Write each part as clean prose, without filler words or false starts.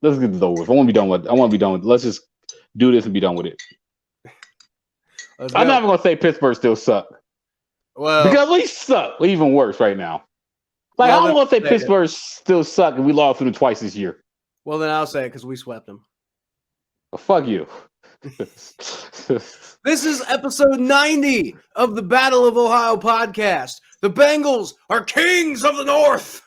Let's get this over with. I want to be done with. I want to be done with. Let's just do this and be done with it. Let's I'm go. not even gonna say Pittsburgh still suck Well, because we suck. We're even worse right now. Like well, I'm then gonna say I'll say it. Pittsburgh still suck, and we lost to them twice this year. Well, then I'll say it because we swept them. But fuck you. This is episode 90 of the Battle of Ohio podcast. The Bengals are kings of the North.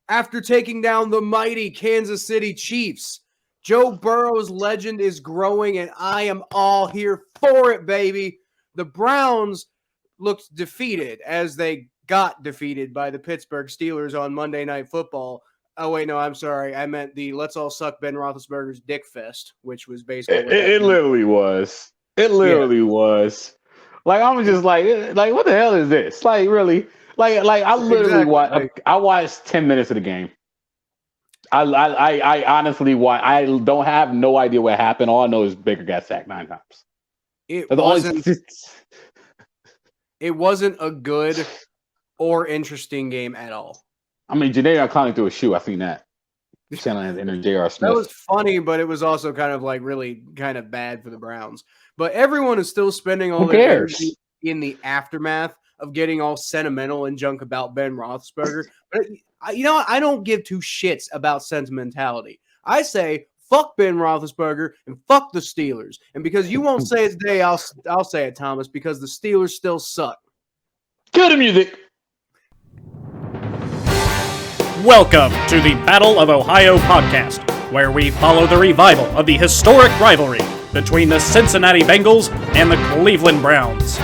After taking down the mighty Kansas City Chiefs, Joe Burrow's legend is growing, and I am all here for it, baby. The Browns looked defeated as they got defeated by the Pittsburgh Steelers on Monday Night Football. Oh, wait, no, I'm sorry. I meant the Let's All Suck Ben Roethlisberger's Dick Fest, which was basically what it literally was. It literally was. Like I'm just like what the hell is this? Like really? Like I literally watched 10 minutes of the game. I honestly watch. I don't have no idea what happened. All I know is Baker got sacked 9 times. It wasn't a good or interesting game at all. I mean, Jadair Clowney threw a shoe. I seen that. Channeling inner J.R. Smith. That was funny, but it was also kind of like really kind of bad for the Browns. But everyone is still spending all their energy in the aftermath of getting all sentimental and junk about Ben Roethlisberger. But you know what? I don't give two shits about sentimentality. I say fuck Ben Roethlisberger and fuck the Steelers. And because you won't say it today, I'll say it, Thomas, because the Steelers still suck. Cue the music. Welcome to the Battle of Ohio podcast, where we follow the revival of the historic rivalry between the Cincinnati Bengals and the Cleveland Browns.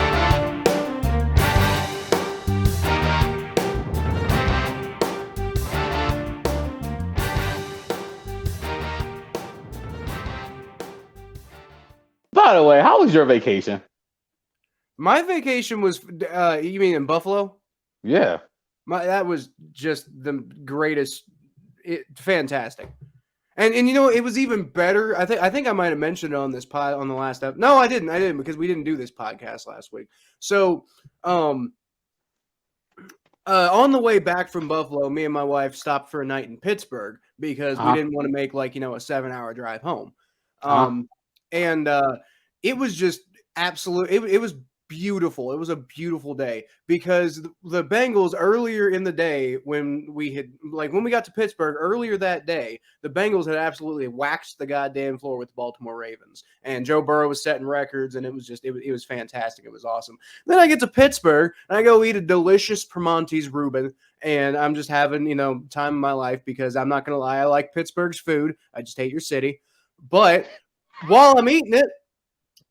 By the way, how was your vacation? My vacation was, you mean in Buffalo? Yeah. That was just the greatest, fantastic. And you know, it was even better. I think I might have mentioned it on this pod on the last episode. No, I didn't because we didn't do this podcast last week. So, on the way back from Buffalo, me and my wife stopped for a night in Pittsburgh because we didn't want to make a 7-hour drive home. And it was just absolute. It was beautiful. It was a beautiful day because the Bengals earlier in the day when we got to Pittsburgh earlier that day, the Bengals had absolutely waxed the goddamn floor with the Baltimore Ravens, and Joe Burrow was setting records, and it was fantastic. It was awesome. Then I get to Pittsburgh and I go eat a delicious Primanti's Reuben, and I'm just having time of my life because I'm not gonna lie, I like Pittsburgh's food. I just hate your city. But while I'm eating it,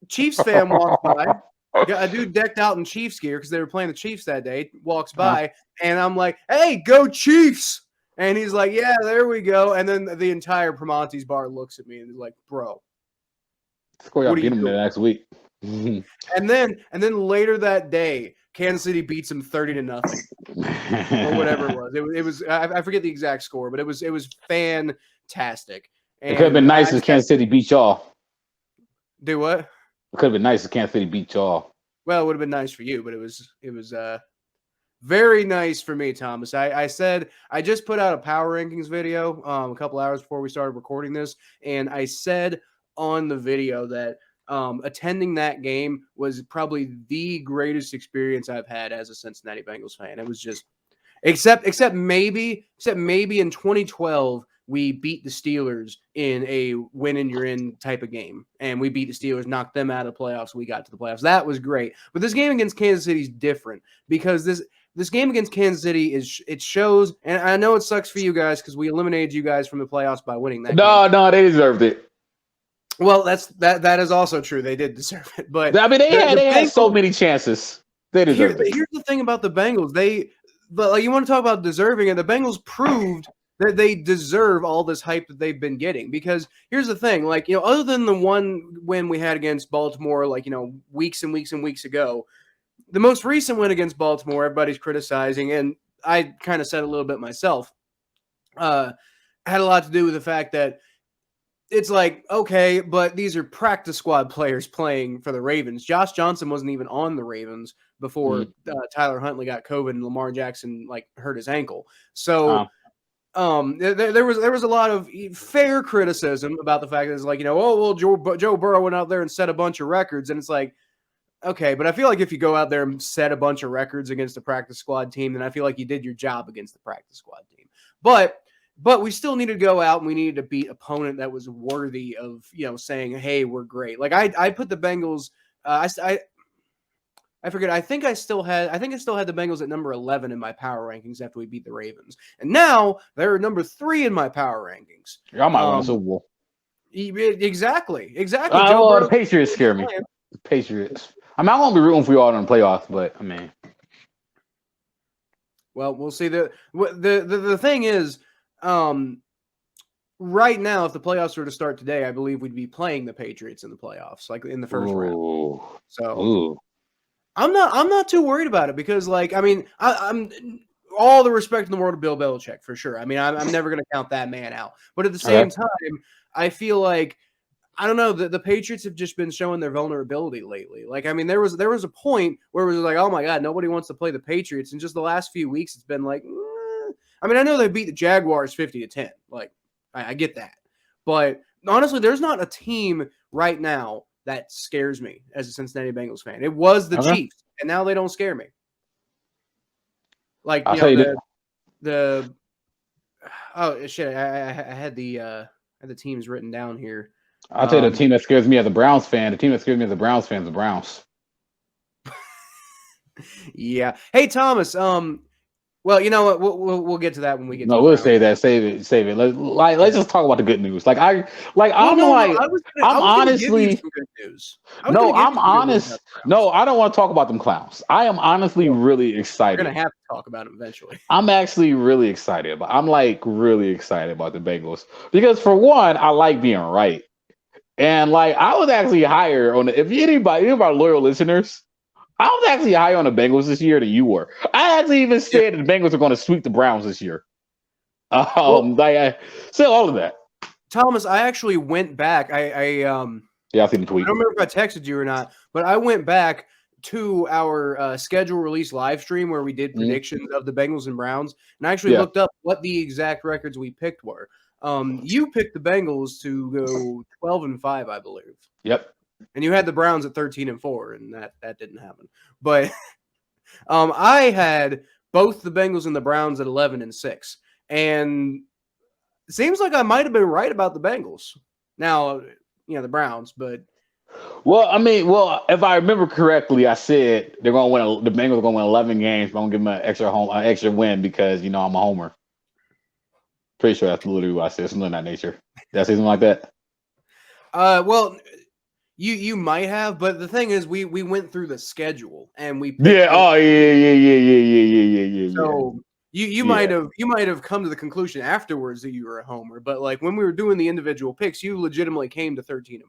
Chiefs fan walks by. A dude decked out in Chiefs gear because they were playing the Chiefs that day, walks by, and I'm like, hey, go Chiefs! And he's like, yeah, there we go. And then the entire Primanti's bar looks at me and is like, bro. What are you doing? Next week. and then later that day, Kansas City beats them 30-0. Or whatever it was. It was I forget the exact score, but it was fantastic. And it could have been nice if Kansas City beat y'all. Do what? It could have been nice if Kansas City beat y'all. Well, it would have been nice for you, but it was very nice for me, Thomas. I said I just put out a power rankings video a couple hours before we started recording this, and I said on the video that attending that game was probably the greatest experience I've had as a Cincinnati Bengals fan. It was just except maybe in 2012. We beat the Steelers in a win and you're in type of game. And we beat the Steelers, knocked them out of the playoffs. We got to the playoffs. That was great. But this game against Kansas City is different because this game against Kansas City it shows, and I know it sucks for you guys because we eliminated you guys from the playoffs by winning that game. No, they deserved it. Well, that is also true. They did deserve it. But I mean, they had so many chances. They deserved it. Here's the thing about the Bengals. But you want to talk about deserving it, the Bengals proved that they deserve all this hype that they've been getting. Because here's the thing, other than the one win we had against Baltimore, weeks and weeks and weeks ago, the most recent win against Baltimore, everybody's criticizing, and I kind of said a little bit myself, had a lot to do with the fact that it's like, okay, but these are practice squad players playing for the Ravens. Josh Johnson wasn't even on the Ravens before Tyler Huntley got COVID and Lamar Jackson hurt his ankle. So there was a lot of fair criticism about the fact that it's like, oh, well, Joe Burrow went out there and set a bunch of records. And it's like, okay, but I feel like if you go out there and set a bunch of records against a practice squad team, then I feel like you did your job against the practice squad team. But we still needed to go out and we needed to beat opponent that was worthy of, saying, hey, we're great. Like I put the Bengals, I forget. I think I still had the Bengals at number 11 in my power rankings after we beat the Ravens, and now they're number 3 in my power rankings. I might win a Super Bowl. Exactly. The Patriots scare me. The Patriots. I mean, I won't be rooting for you all in the playoffs, but I mean, well, we'll see. The thing is, right now, if the playoffs were to start today, I believe we'd be playing the Patriots in the playoffs, like in the first round. So. I'm not too worried about it because, like, I mean, I'm all the respect in the world to Bill Belichick for sure. I mean, I'm never going to count that man out. But at the same time, I feel like, I don't know, the Patriots have just been showing their vulnerability lately. Like, I mean, there was a point where it was like, oh my God, nobody wants to play the Patriots. And just the last few weeks, it's been like, I mean, I know they beat the Jaguars 50-10. Like, I get that. But honestly, there's not a team right now that scares me as a Cincinnati Bengals fan. It was the Chiefs, and now they don't scare me. Like, the oh shit, I had the teams written down here. I'll tell you the team that scares me as a Browns fan. The team that scares me as a Browns fan is the Browns. Yeah. Hey, Thomas. Well, you know what? We'll get to that when we get. No, we'll say that. Save it. Let's just talk about the good news. I'm honestly. I'm honest. No, I don't want to talk about them clowns. I am honestly really excited. We're gonna have to talk about them eventually. I'm actually really excited. I'm like really excited about the Bengals because for one, I like being right, and like I was actually higher on if any of our loyal listeners. I was actually higher on the Bengals this year than you were. I actually even said the Bengals are going to sweep the Browns this year. I said all of that. Thomas, I actually went back. I seen the tweet. I don't remember if I texted you or not, but I went back to our schedule release live stream where we did predictions of the Bengals and Browns, and I actually looked up what the exact records we picked were. You picked the Bengals to go 12-5, I believe. Yep. And you had the Browns at 13-4, and that didn't happen. But I had both the Bengals and the Browns at 11-6, and it seems like I might have been right about the Bengals. Now, the Browns, but if I remember correctly, I said they're going to win. The Bengals are going to win 11 games. But I'm going to give them an extra win because I'm a homer. Pretty sure that's literally what I said. Something of that nature. Did I say something like that? Well. You might have, but the thing is, we went through the schedule and we yeah. So you might have come to the conclusion afterwards that you were a homer, but like when we were doing the individual picks, you legitimately came to 13-4.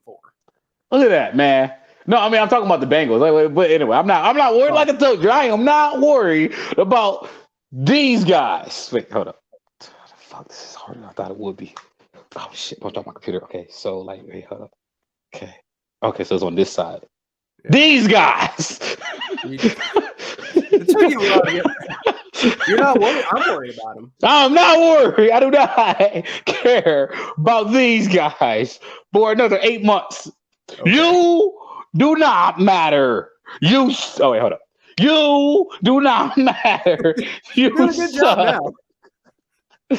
Look at that, man. No, I mean I'm talking about the Bengals. But anyway, I'm not worried. Like I told you, I am not worried about these guys. Wait, hold up. Fuck, this is harder than I thought it would be. Oh shit! Don't drop my computer. Okay, so wait, hold up. Okay, so it's on this side. Yeah. These guys. It took you a while to get there. You're not worried. I'm worried about them. I'm not worried. I do not care about these guys for another 8 months. Okay. You do not matter. Oh wait, hold up. You do not matter. You doing a good job now.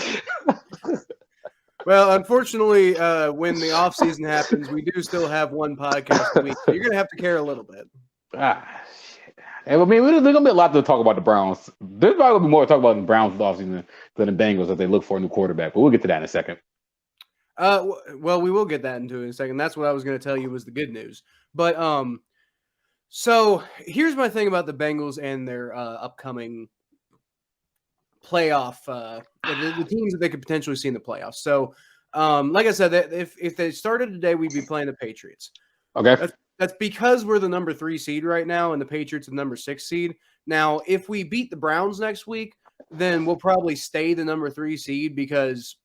Well, unfortunately, when the off season happens, we do still have one podcast a week. So you're gonna have to care a little bit. Shit. I mean, there's gonna be a lot to talk about the Browns. There's probably gonna be more to talk about the Browns off season than the Bengals as they look for a new quarterback. But we'll get to that in a second. Well, we will get that into in a second. That's what I was gonna tell you was the good news. But so here's my thing about the Bengals and their upcoming playoff, the teams that they could potentially see in the playoffs. So, like I said, if they started today, we'd be playing the Patriots. Okay. That's because we're the number 3 seed right now, and the Patriots are the number 6 seed. Now, if we beat the Browns next week, then we'll probably stay the number 3 seed because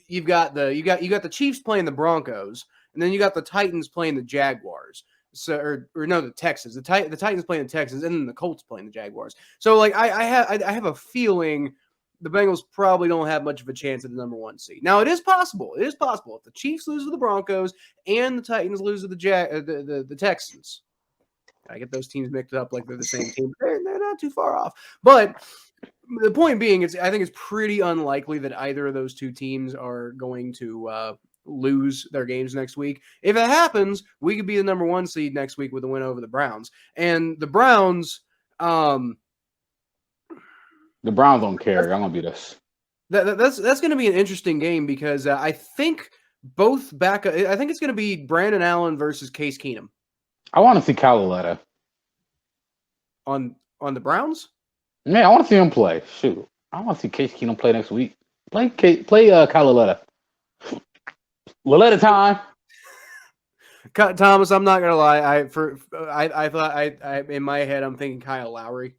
you got the Chiefs playing the Broncos, and then you got the Titans playing the Jaguars. So the Texans. The Titans playing the Texans, and then the Colts playing the Jaguars. So like I have a feeling the Bengals probably don't have much of a chance at the number 1 seed. Now, it is possible. It is possible if the Chiefs lose to the Broncos and the Titans lose to the Texans. I get those teams mixed up like they're the same team. They're not too far off. But the point being, I think it's pretty unlikely that either of those two teams are going to lose their games next week. If it happens, we could be the number 1 seed next week with a win over the Browns. And the Browns, the Browns don't care. I'm gonna beat us. That's going to be an interesting game because I think I think it's going to be Brandon Allen versus Case Keenum. I want to see Caloletta on the Browns. Man, I want to see him play. Shoot, I want to see Case Keenum play next week. Play Caloletta. Loletta time. Thomas, I'm not gonna lie. I thought in my head I'm thinking Kyle Lowry.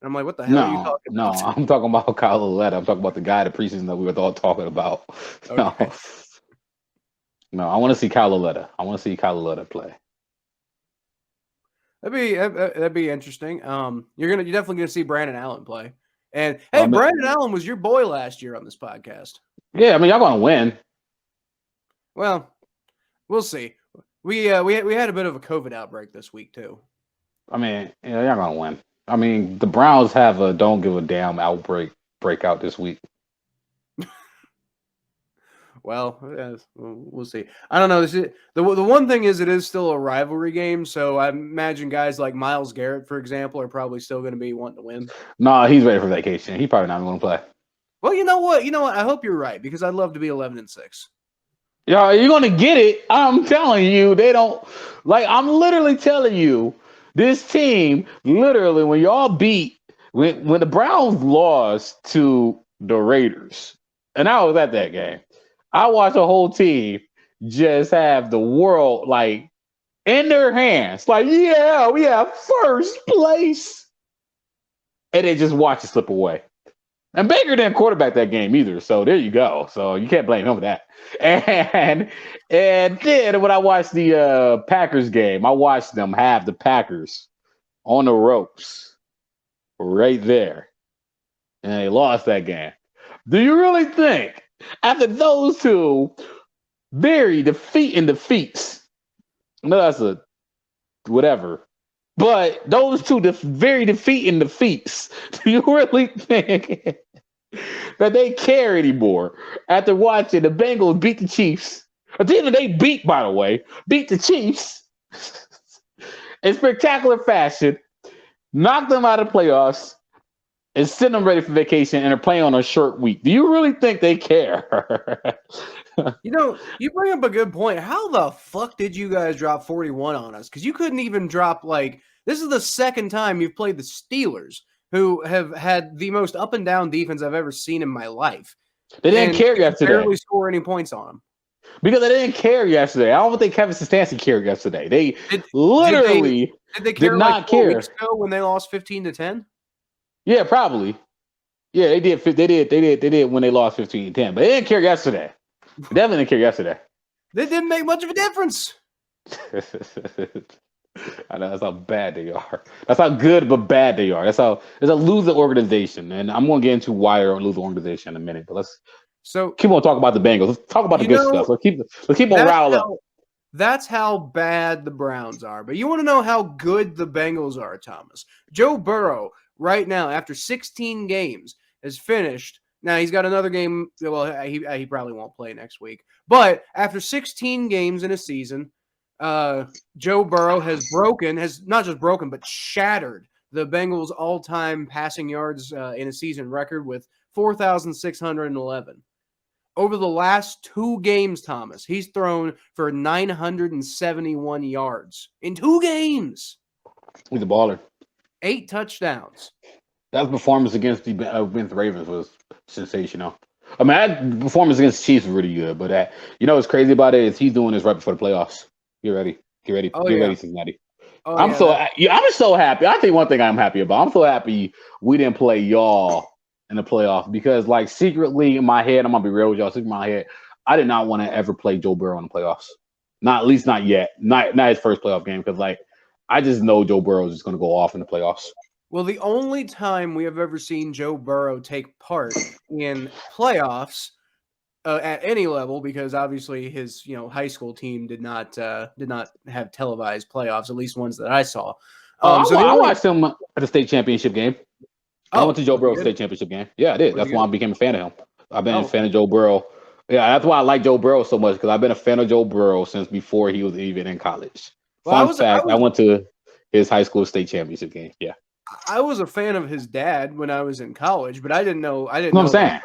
And I'm like, what the hell are you talking about? No, I'm talking about Kyle Loletta. I'm talking about the guy the preseason that we were all talking about. Okay. No, I want to see Kyle Loletta. I want to see Kyle Loletta play. That'd be interesting. You're definitely gonna see Brandon Allen play. And hey, Brandon Allen was your boy last year on this podcast. Yeah, I mean y'all gonna win. Well, we'll see. We had a bit of a COVID outbreak this week too. I mean, y'all gonna win. I mean, the Browns have a don't give a damn breakout this week. Well, we'll see. I don't know. The one thing is it is still a rivalry game, so I imagine guys like Myles Garrett, for example, are probably still going to be wanting to win. No, he's ready for vacation. He's probably not going to play. Well, you know what? I hope you're right because I'd love to be 11-6. Yeah, you're going to get it. I'm telling you, they don't. Like, I'm literally telling you, this team, literally, when y'all beat, when the Browns lost to the Raiders, and I was at that game, I watched the whole team just have the world like in their hands. Like, yeah, we have first place. And they just watch it slip away. And Baker didn't quarterback that game either. So there you go. So you can't blame him for that. And then when I watched the Packers game, I watched them have the Packers on the ropes right there. And they lost that game. Do you really think after those two very defeats, no, that's a whatever, but those two very defeating defeats, do you really think that they care anymore after watching the Bengals beat the Chiefs? A team that they beat, by the way, beat the Chiefs in spectacular fashion, knocked them out of the playoffs, and send them ready for vacation and are playing on a short week. Do you really think they care? You bring up a good point. How the fuck did you guys drop 41 on us? Because you couldn't even drop, this is the second time you've played the Steelers, who have had the most up and down defense I've ever seen in my life. They didn't care yesterday. They barely score any points on them. Because they didn't care yesterday. I don't think Kevin Stefanski cared yesterday. They did not care. 4 weeks ago when they lost 15-10? Yeah, probably. Yeah, they did. They did when they lost 15-10. But they didn't care yesterday. They definitely didn't care yesterday. They didn't make much of a difference. I know that's how bad they are. That's how good but bad they are. It's a losing organization, and I'm going to get into why they're a losing organization in a minute. But let's keep on talking about the Bengals. Let's talk about the good stuff. Let's keep on riling up. That's how bad the Browns are. But you want to know how good the Bengals are, Thomas? Joe Burrow, right now, after 16 games, has finished. Now, he's got another game. Well, he probably won't play next week. But after 16 games in a season, Joe Burrow has not just broken, but shattered the Bengals' all-time passing yards in a season record with 4,611. Over the last 2 games, Thomas, he's thrown for 971 yards in 2 games. He's a baller. 8 touchdowns. That performance against the Ravens was sensational. I mean, that performance against the Chiefs was really good. But what's crazy about it is he's doing this right before the playoffs. Get ready. Oh, Get ready, Cincinnati. I'm so happy. I think one thing I'm happy about. I'm so happy we didn't play y'all in the playoffs because, secretly in my head, I'm gonna be real with y'all. Secretly in my head, I did not want to ever play Joe Burrow in the playoffs. At least not yet. Not his first playoff game because, I just know Joe Burrow is just gonna go off in the playoffs. Well, the only time we have ever seen Joe Burrow take part in playoffs at any level, because obviously his high school team did not have televised playoffs, at least ones that I saw. I watched him at the state championship game. I went to Joe Burrow's state championship game. Yeah, I did. That's why I became a fan of him. I've been a fan of Joe Burrow. Yeah, that's why I like Joe Burrow so much, because I've been a fan of Joe Burrow since before he was even in college. Fun fact, I went to his high school state championship game. Yeah. I was a fan of his dad when I was in college, but I didn't know. What I'm saying.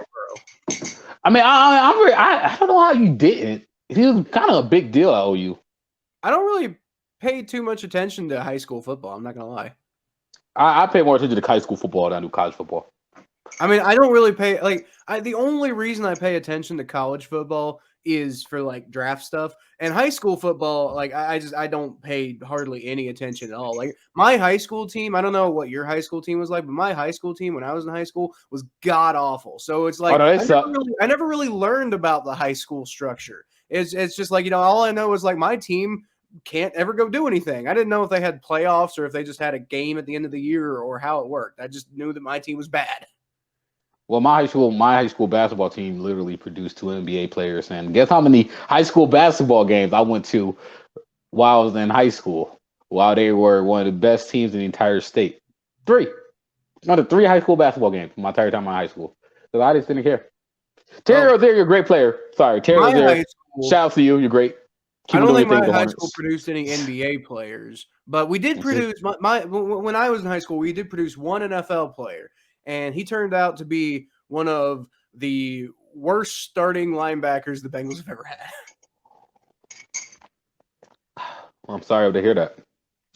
I mean, I don't know how you didn't. He was kind of a big deal at OU. I don't really pay too much attention to high school football. I'm not gonna lie. I pay more attention to high school football than I do college football. I mean, I don't really pay the only reason I pay attention to college football is for like draft stuff, and high school football, like I don't pay hardly any attention at all. Like my high school team, I don't know what your high school team was like, but my high school team when I was in high school was god awful. So it's like I never really learned about the high school structure. It's just like, all I know is like my team can't ever go do anything. I didn't know if they had playoffs or if they just had a game at the end of the year or how it worked. I just knew that my team was bad. Well, my high school basketball team literally produced 2 NBA players, and guess how many high school basketball games I went to while I was in high school, while they were one of the best teams in the entire state? 3. One of 3 high school basketball games my entire time in high school. Because I just didn't care. Terry Rozier, you're a great player. Sorry, Terry Rozier. Shout out to you. You're great. I don't think my high school produced any NBA players, but we did produce when I was in high school, we did produce one NFL player, and he turned out to be one of the worst starting linebackers the Bengals have ever had. Well, I'm sorry to hear that.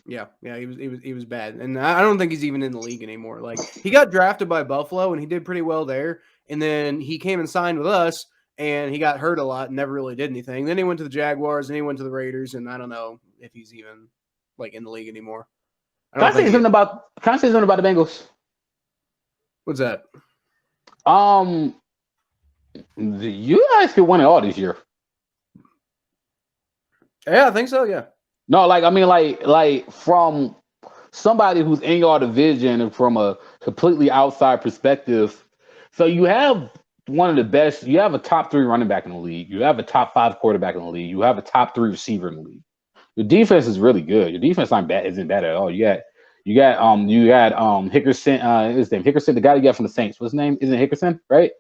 Yeah, he was bad, and I don't think he's even in the league anymore. Like he got drafted by Buffalo, and he did pretty well there, and then he came and signed with us. And he got hurt a lot and never really did anything. Then he went to the Jaguars and he went to the Raiders, and I don't know if he's even like in the league anymore. Can I say something about the Bengals? What's that? You guys could win it all this year. Yeah, I think so. Yeah. No, like from somebody who's in your division and from a completely outside perspective. So you have one of the best. You have a top 3 running back in the league. You have a top 5 quarterback in the league. You have a top 3 receiver in the league. Your defense is really good. Your defense isn't bad at all. You got Hickerson. His name Hickerson, the guy you got from the Saints. What's his name? Isn't it Hickerson, right?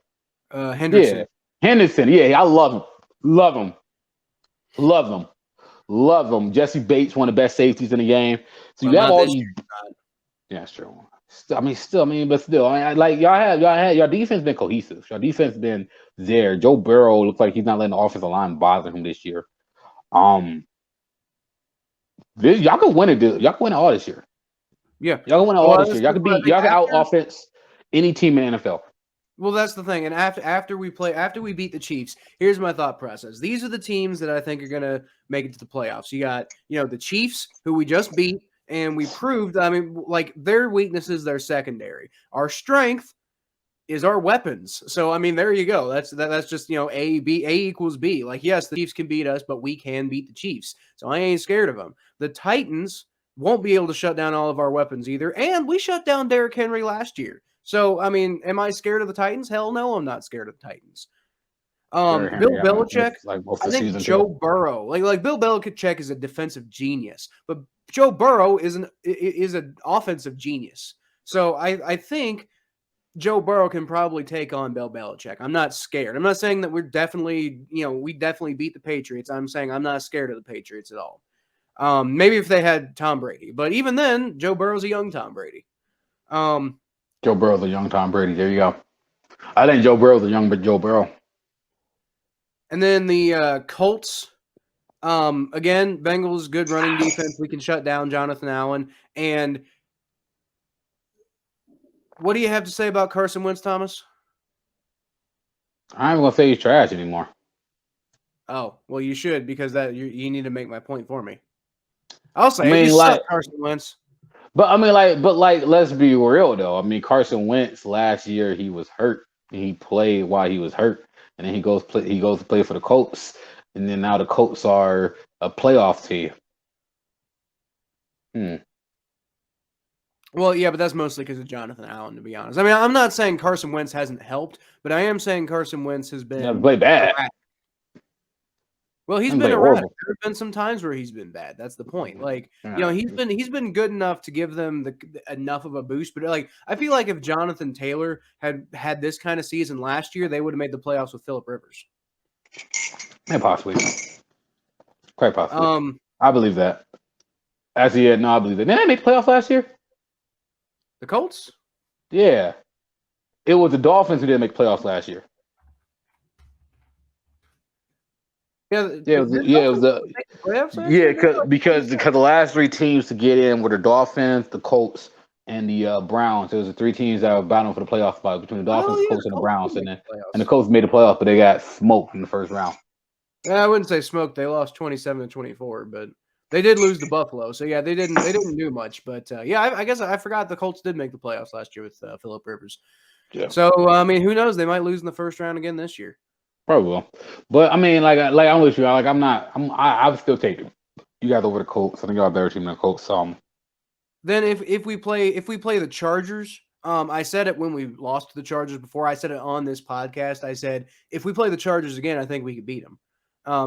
Henderson. Yeah, Henderson. Yeah, I love him. Jesse Bates, one of the best safeties in the game. So you have all these. Yeah, that's true. But still, like your defense been cohesive. Your defense been there. Joe Burrow looks like he's not letting the offensive line bother him this year. Y'all could win it. Y'all could win it all this year. Yeah, y'all could win it all this year. Y'all could out offense any team in the NFL. Well, that's the thing. And after we beat the Chiefs, here's my thought process. These are the teams that I think are gonna make it to the playoffs. You got the Chiefs, who we just beat. And we proved, like their weakness is their secondary. Our strength is our weapons. So, there you go. That's just, A equals B. Like, yes, the Chiefs can beat us, but we can beat the Chiefs. So I ain't scared of them. The Titans won't be able to shut down all of our weapons either. And we shut down Derrick Henry last year. So, am I scared of the Titans? Hell no, I'm not scared of the Titans. Bill Belichick, I think Joe Burrow, like Bill Belichick is a defensive genius, but Joe Burrow is an offensive genius. So I think Joe Burrow can probably take on Bill Belichick. I'm not scared. I'm not saying that we definitely beat the Patriots. I'm saying I'm not scared of the Patriots at all. Maybe if they had Tom Brady, but even then, Joe Burrow's a young Tom Brady. Joe Burrow's a young Tom Brady. There you go. I think Joe Burrow's a young Joe Burrow. And then the Colts, again, Bengals, good running defense. We can shut down Jonathan Allen. And what do you have to say about Carson Wentz, Thomas? I ain't gonna say he's trash anymore. Oh, well, you should, because you need to make my point for me. I'll say suck, Carson Wentz. But let's be real though. Carson Wentz last year he was hurt. He played while he was hurt. And then he goes to play for the Colts, and then now the Colts are a playoff team. Well, yeah, but that's mostly because of Jonathan Allen, to be honest. I mean, I'm not saying Carson Wentz hasn't helped, but I am saying Carson Wentz has been Play bad. erratic. Well, he's And been play erratic. horrible. There have been some times where he's been bad. That's the point. Like, Yeah. he's been good enough to give them enough of a boost. But like, I feel like if Jonathan Taylor had this kind of season last year, they would have made the playoffs with Phillip Rivers. Yeah, possibly. Quite possibly. I believe that. Actually, yeah, no, I believe that. Didn't they make the playoffs last year? The Colts? Yeah. It was the Dolphins who didn't make playoffs last year. Because the last three teams to get in were the Dolphins, the Colts, and the Browns. It was the three teams that were battling for the playoff spot between the Dolphins, the Colts, and the Browns. And the Colts made the playoffs, but they got smoked in the first round. Yeah, I wouldn't say smoked. They lost 27-24, but they did lose to Buffalo. So yeah, they didn't do much. But yeah, I guess I forgot the Colts did make the playoffs last year with Phillip Rivers. Yeah. So I mean, who knows? They might lose in the first round again this year. Probably will. But I mean, I'm with you. Like I would still take it. You guys over the Colts. I think y'all a better team than the Colts. Then if we play the Chargers, I said it when we lost to the Chargers before. I said it on this podcast. I said if we play the Chargers again, I think we could beat them.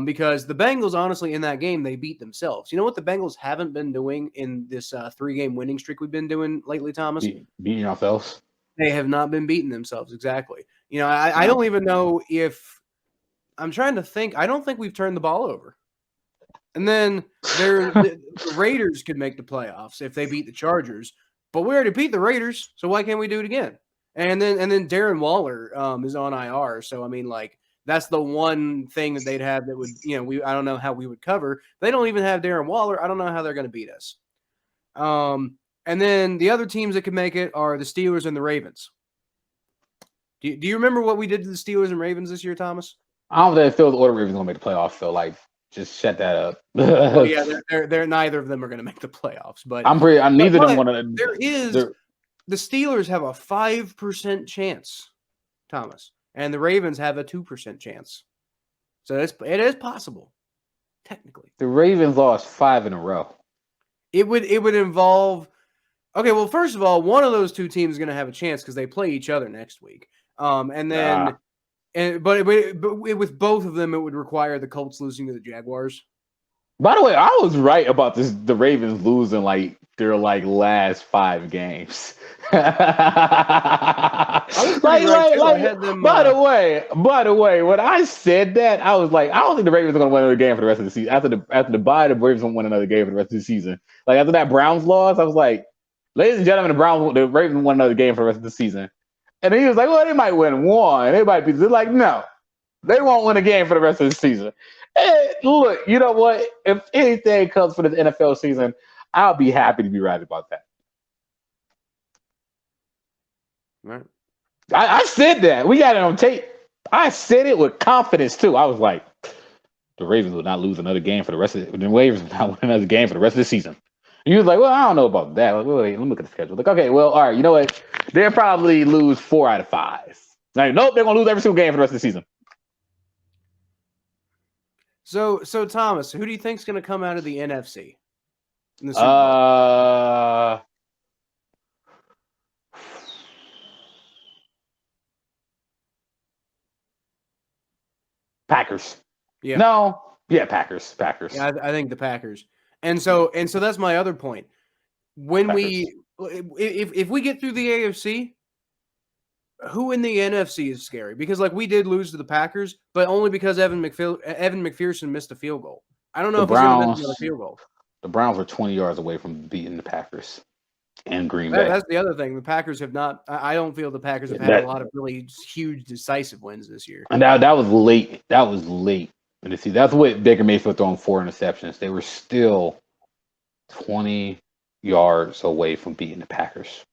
Because the Bengals, honestly, in that game, they beat themselves. You know what the Bengals haven't been doing in this 3-game winning streak we've been doing lately, Thomas? Beating ourselves. They have not been beating themselves, exactly. You know, I don't even know if – I'm trying to think. I don't think we've turned the ball over. And then the Raiders could make the playoffs if they beat the Chargers. But we already beat the Raiders, so why can't we do it again? And then Darren Waller is on IR. So, I mean, like, that's the one thing that they'd have that would, I don't know how we would cover. They don't even have Darren Waller. I don't know how they're going to beat us. And then the other teams that could make it are the Steelers and the Ravens. Do you remember what we did to the Steelers and Ravens this year, Thomas? I don't think the Ravens gonna make the playoffs. So just shut that up. Well, yeah, they're neither of them are going to make the playoffs. But neither of them want to. The Steelers have a 5% chance, Thomas, and the Ravens have a 2% chance. So it is possible, technically. The Ravens lost 5 in a row. It would involve. Okay, well, first of all, one of those two teams is going to have a chance because they play each other next week, and then. But with both of them, it would require the Colts losing to the Jaguars. By the way, I was right about the Ravens losing their last 5 games. By the way, when I said that, I was like, I don't think the Ravens are going to win another game for the rest of the season. After the bye, the Ravens won't win another game for the rest of the season. Like after that Browns loss, I was like, ladies and gentlemen, the Ravens won another game for the rest of the season. And he was like, well, they might win one. They might be. They're like, no, they won't win a game for the rest of the season. And look, you know what? If anything comes for this NFL season, I'll be happy to be right about that. Right. I said that. We got it on tape. I said it with confidence, too. I was like, the Ravens will not lose another game for the rest of the Ravens will not win another game for the rest of the season. And he was like, well, I don't know about that. Like, wait, let me look at the schedule. Like, okay, well, all right, you know what? They'll probably lose 4 out of 5. Like, nope, they're gonna lose every single game for the rest of the season. So Thomas, who do you think's gonna come out of the NFC? In the Super Bowl? Packers. Yeah. No. Yeah, Packers. Yeah, I think the Packers. And so that's my other point. When if we get through the AFC, who in the NFC is scary? Because we did lose to the Packers, but only because Evan McPherson missed a field goal. I don't know if he's going to miss another field goal. The Browns were 20 yards away from beating the Packers and Green Bay. That's the other thing. The Packers have not. I don't feel the Packers have had a lot of really huge, decisive wins this year. And that was late. That was late. And see, that's what Baker Mayfield throwing 4 interceptions. They were still 20 yards away from beating the Packers.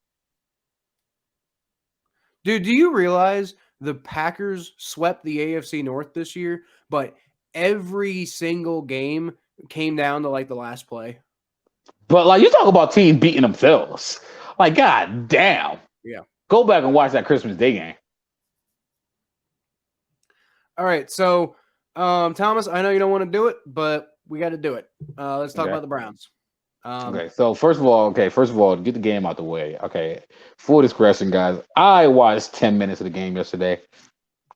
Dude, do you realize the Packers swept the AFC North this year, but every single game came down to the last play? But you talk about teams beating themselves. God damn. Yeah. Go back and watch that Christmas Day game. All right, so Thomas, I know you don't want to do it, but we got to do it. Let's talk about the Browns. Okay, so first of all, get the game out the way. Okay, full discretion, guys. I watched 10 minutes of the game yesterday.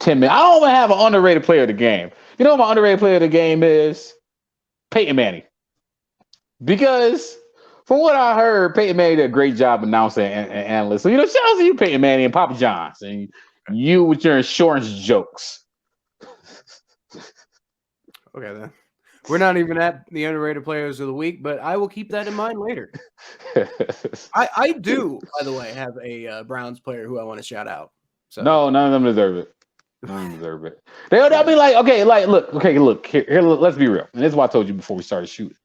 10 minutes. I don't even have an underrated player of the game. You know what my underrated player of the game is? Peyton Manning. Because from what I heard, Peyton Manning did a great job announcing and analyst. So, shout out to you, Peyton Manning and Papa John's, and you with your insurance jokes. Okay, then. We're not even at the underrated players of the week, but I will keep that in mind later. I do, by the way, have a Browns player who I want to shout out. So. No, none of them deserve it. None of them deserve it. They'll be like, look, here, let's be real. And this is what I told you before we started shooting.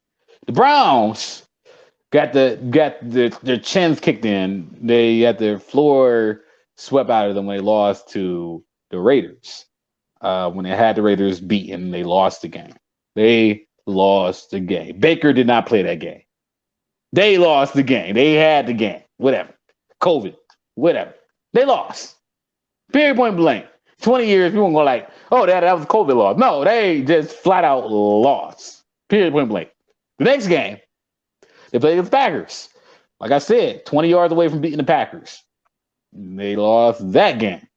The Browns got their chins kicked in. They had their floor swept out of them when they lost to the Raiders. When they had the Raiders beaten, they lost the game. They lost the game. Baker did not play that game. They lost the game. They had the game. Whatever. COVID. Whatever. They lost. Period, point blank. 20 years, people won't go like, oh, that was a COVID loss. No, they just flat out lost. Period, point blank. The next game, they played the Packers. Like I said, 20 yards away from beating the Packers. They lost that game.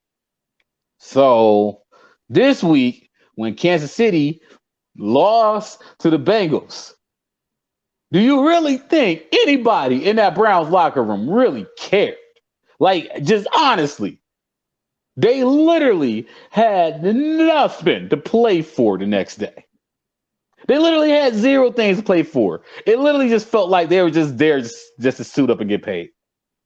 So this week, when Kansas City lost to the Bengals, do you really think anybody in that Browns locker room really cared? Like, just honestly, they literally had nothing to play for the next day. They literally had zero things to play for. It literally just felt like they were just there just to suit up and get paid.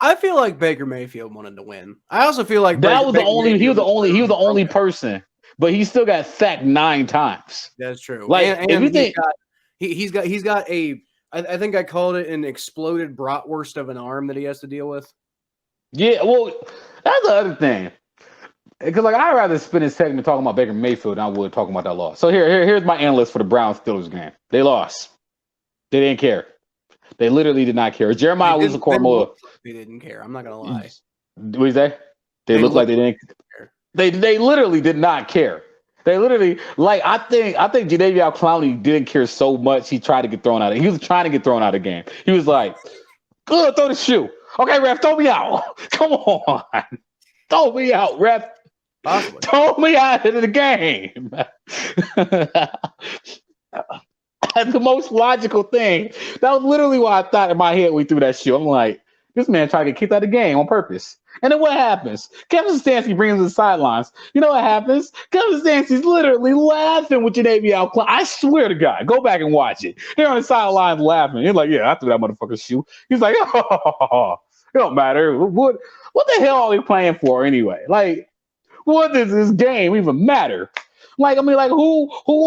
I feel like Baker Mayfield wanted to win. I also feel like he was the only person, but he still got sacked 9 times. That's true. Like, and if you think he's got a, I think I called it an exploded bratwurst of an arm that he has to deal with. Yeah, well, that's the other thing. Because I'd rather spend this segment talking about Baker Mayfield than I would talking about that loss. So here's my analyst for the Browns-Steelers game. They lost. They didn't care. They literally did not care. Jeremiah Owusu-Koramoah. They didn't care. I'm not gonna lie. What did you say? They looked like they didn't care. They literally did not care. They literally, I think Jadeveon Clowney didn't care so much he tried to get thrown out. He was trying to get thrown out of the game. He was like, "Good, throw the shoe. Okay, ref, throw me out. Come on, throw me out, ref. Possibly. Throw me out of the game." That's the most logical thing. That was literally what I thought in my head when we threw that shoe. I'm like, this man tried to get kicked out of the game on purpose. And then what happens? Kevin Stefanski brings him to the sidelines. You know what happens? Kevin Stefanski's literally laughing with Jadeveon Clowney. I swear to God, go back and watch it. They're on the sidelines laughing. He's like, yeah, I threw that motherfucker's shoe. He's like, oh, it don't matter. What the hell are they playing for anyway? Like, what does this game even matter? Who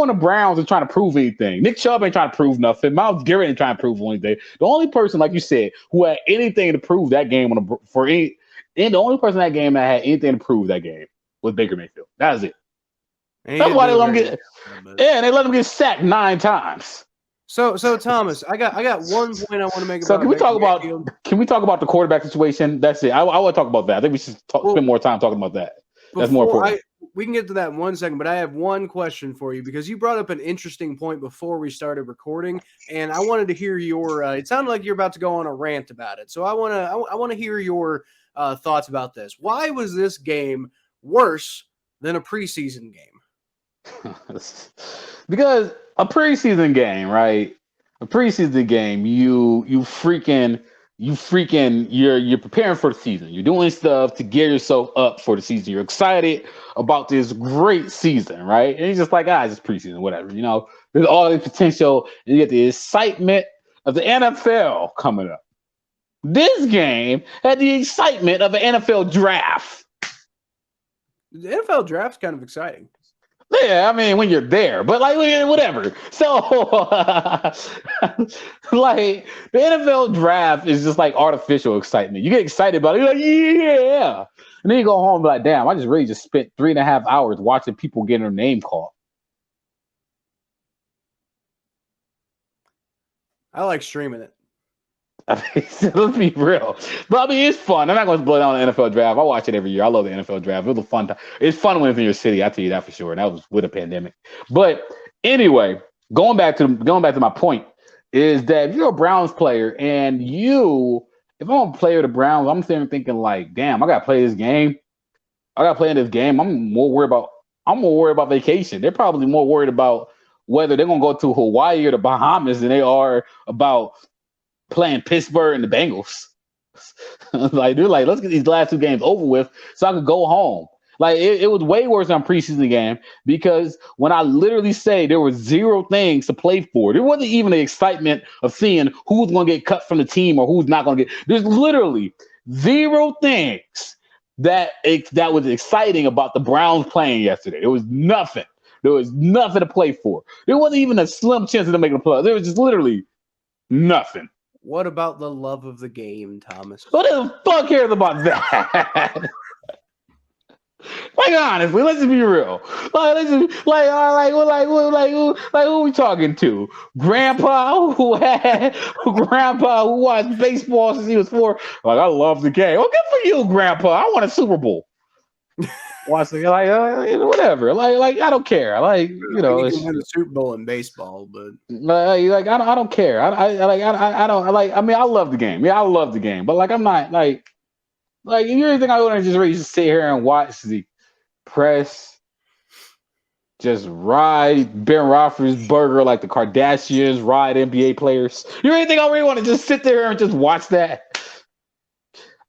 on the Browns is trying to prove anything? Nick Chubb ain't trying to prove nothing. Myles Garrett ain't trying to prove anything. The only person, like you said, who had anything to prove that game the only person in that game that had anything to prove that game was Baker Mayfield. That was it. That's why they let him get. Yeah, and they let him get sacked 9 times. So Thomas, I got one point I want to make. So can we talk about the quarterback situation? That's it. I want to talk about that. I think we should spend more time talking about that. That's more important. We can get to that in 1 second, but I have one question for you because you brought up an interesting point before we started recording, and I wanted to hear your. It sounded like you're about to go on a rant about it, so I want to hear your thoughts about this. Why was this game worse than a preseason game? Because a preseason game, right? A preseason game, you're preparing for the season. You're doing stuff to gear yourself up for the season. You're excited about this great season, right? And you're just like, it's just preseason, whatever. There's all the potential, and you get the excitement of the NFL coming up. This game had the excitement of an NFL draft. The NFL draft's kind of exciting. Yeah, I mean, when you're there, but whatever. So, the NFL draft is just artificial excitement. You get excited about it. You're like, yeah. And then you go home and be like, damn, I just spent 3.5 hours watching people get their name called. I like streaming it. I mean, let's be real. But I mean, it's fun. I'm not going to blow down the NFL draft. I watch it every year. I love the NFL draft. It was a fun time. It's fun when it's in your city. I tell you that for sure. And that was with a pandemic. But anyway, going back to my point, is that if you're a Browns player and if I'm a player of the Browns, I'm sitting thinking like, damn, I gotta play this game. I gotta play in this game. I'm more worried about vacation. They're probably more worried about whether they're gonna go to Hawaii or the Bahamas than they are about playing Pittsburgh and the Bengals. Like they're like, let's get these last 2 games over with so I could go home. Like it was way worse than preseason game because when I literally say there were 0 things to play for, there wasn't even the excitement of seeing who's going to get cut from the team or who's not going to get. There's literally 0 things that was exciting about the Browns playing yesterday. There was nothing. There was nothing to play for. There wasn't even a slim chance of them making the playoffs. There was just literally nothing. What about the love of the game, Thomas? What the fuck cares about that? Like honestly, let's just be real. Like who are we talking to? Grandpa who watched baseball since he was 4. Like I love the game. Well, good for you, Grandpa. I want a Super Bowl. Watching whatever. Like I don't care. Like you can win the Super Bowl in baseball, but like I don't care. I love the game. Yeah, I love the game. But like I'm not like you really think I want to just really sit here and watch the press just ride Ben Roethlisberger like the Kardashians ride NBA players? You really think I really want to just sit there and just watch that?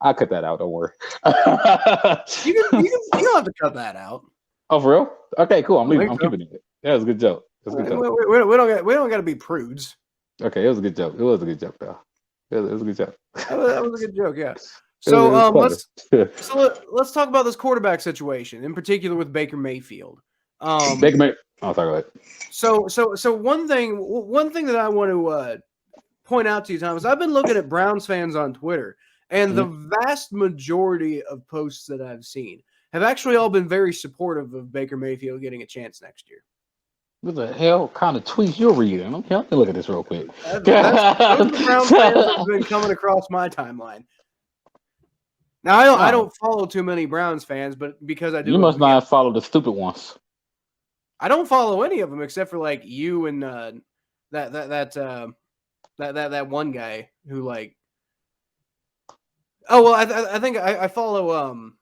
I'll cut that out. Don't worry. You don't have to cut that out. Oh, for real? Okay, cool. I'm keeping it. That was a good joke. We don't got to be prudes. Okay, it was a good joke. It was a good joke, though. It was a good joke. That was a good joke. Yeah. So let's talk about this quarterback situation, in particular with Baker Mayfield. I'll talk about it. So one thing that I want to point out to you, Thomas, I've been looking at Browns fans on Twitter, and the vast majority of posts that I've seen have actually all been very supportive of Baker Mayfield getting a chance next year. What the hell kind of tweets you're reading? Okay, let me look at this real quick. Those the Browns fans that have been coming across my timeline. Now I don't follow too many Browns fans, but because I do, you must not follow the stupid ones. I don't follow any of them except for like you and that one guy who like. Oh well, I think I follow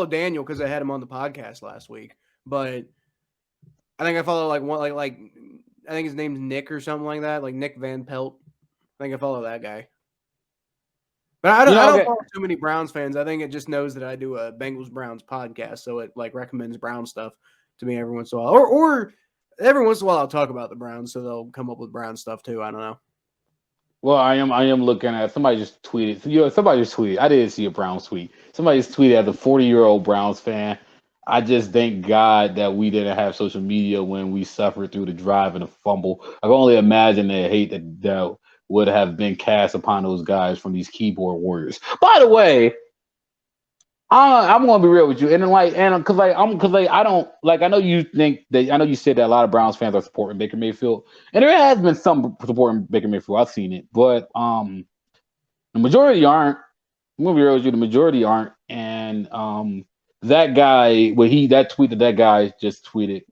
Daniel because I had him on the podcast last week, but I think I follow like one like I think his name's Nick or something like that, like Nick Van Pelt. I think I follow that guy. But I don't follow too many Browns fans. I think it just knows that I do a Bengals Browns podcast, so it like recommends Brown stuff to me every once in a while. Or every once in a while I'll talk about the Browns, so they'll come up with Brown stuff too. I don't know. Well, I am looking at somebody just tweeted. Somebody just tweeted. I didn't see a Browns tweet. Somebody just tweeted as a 40-year-old Browns fan. I just thank God that we didn't have social media when we suffered through the drive and the fumble. I can only imagine the hate that would have been cast upon those guys from these keyboard warriors. By the way, I'm gonna be real with you, I know you think that I know you said that a lot of Browns fans are supporting Baker Mayfield, and there has been some supporting Baker Mayfield. I've seen it, but the majority aren't. I'm gonna be real with you, the majority aren't, and that guy, that guy just tweeted.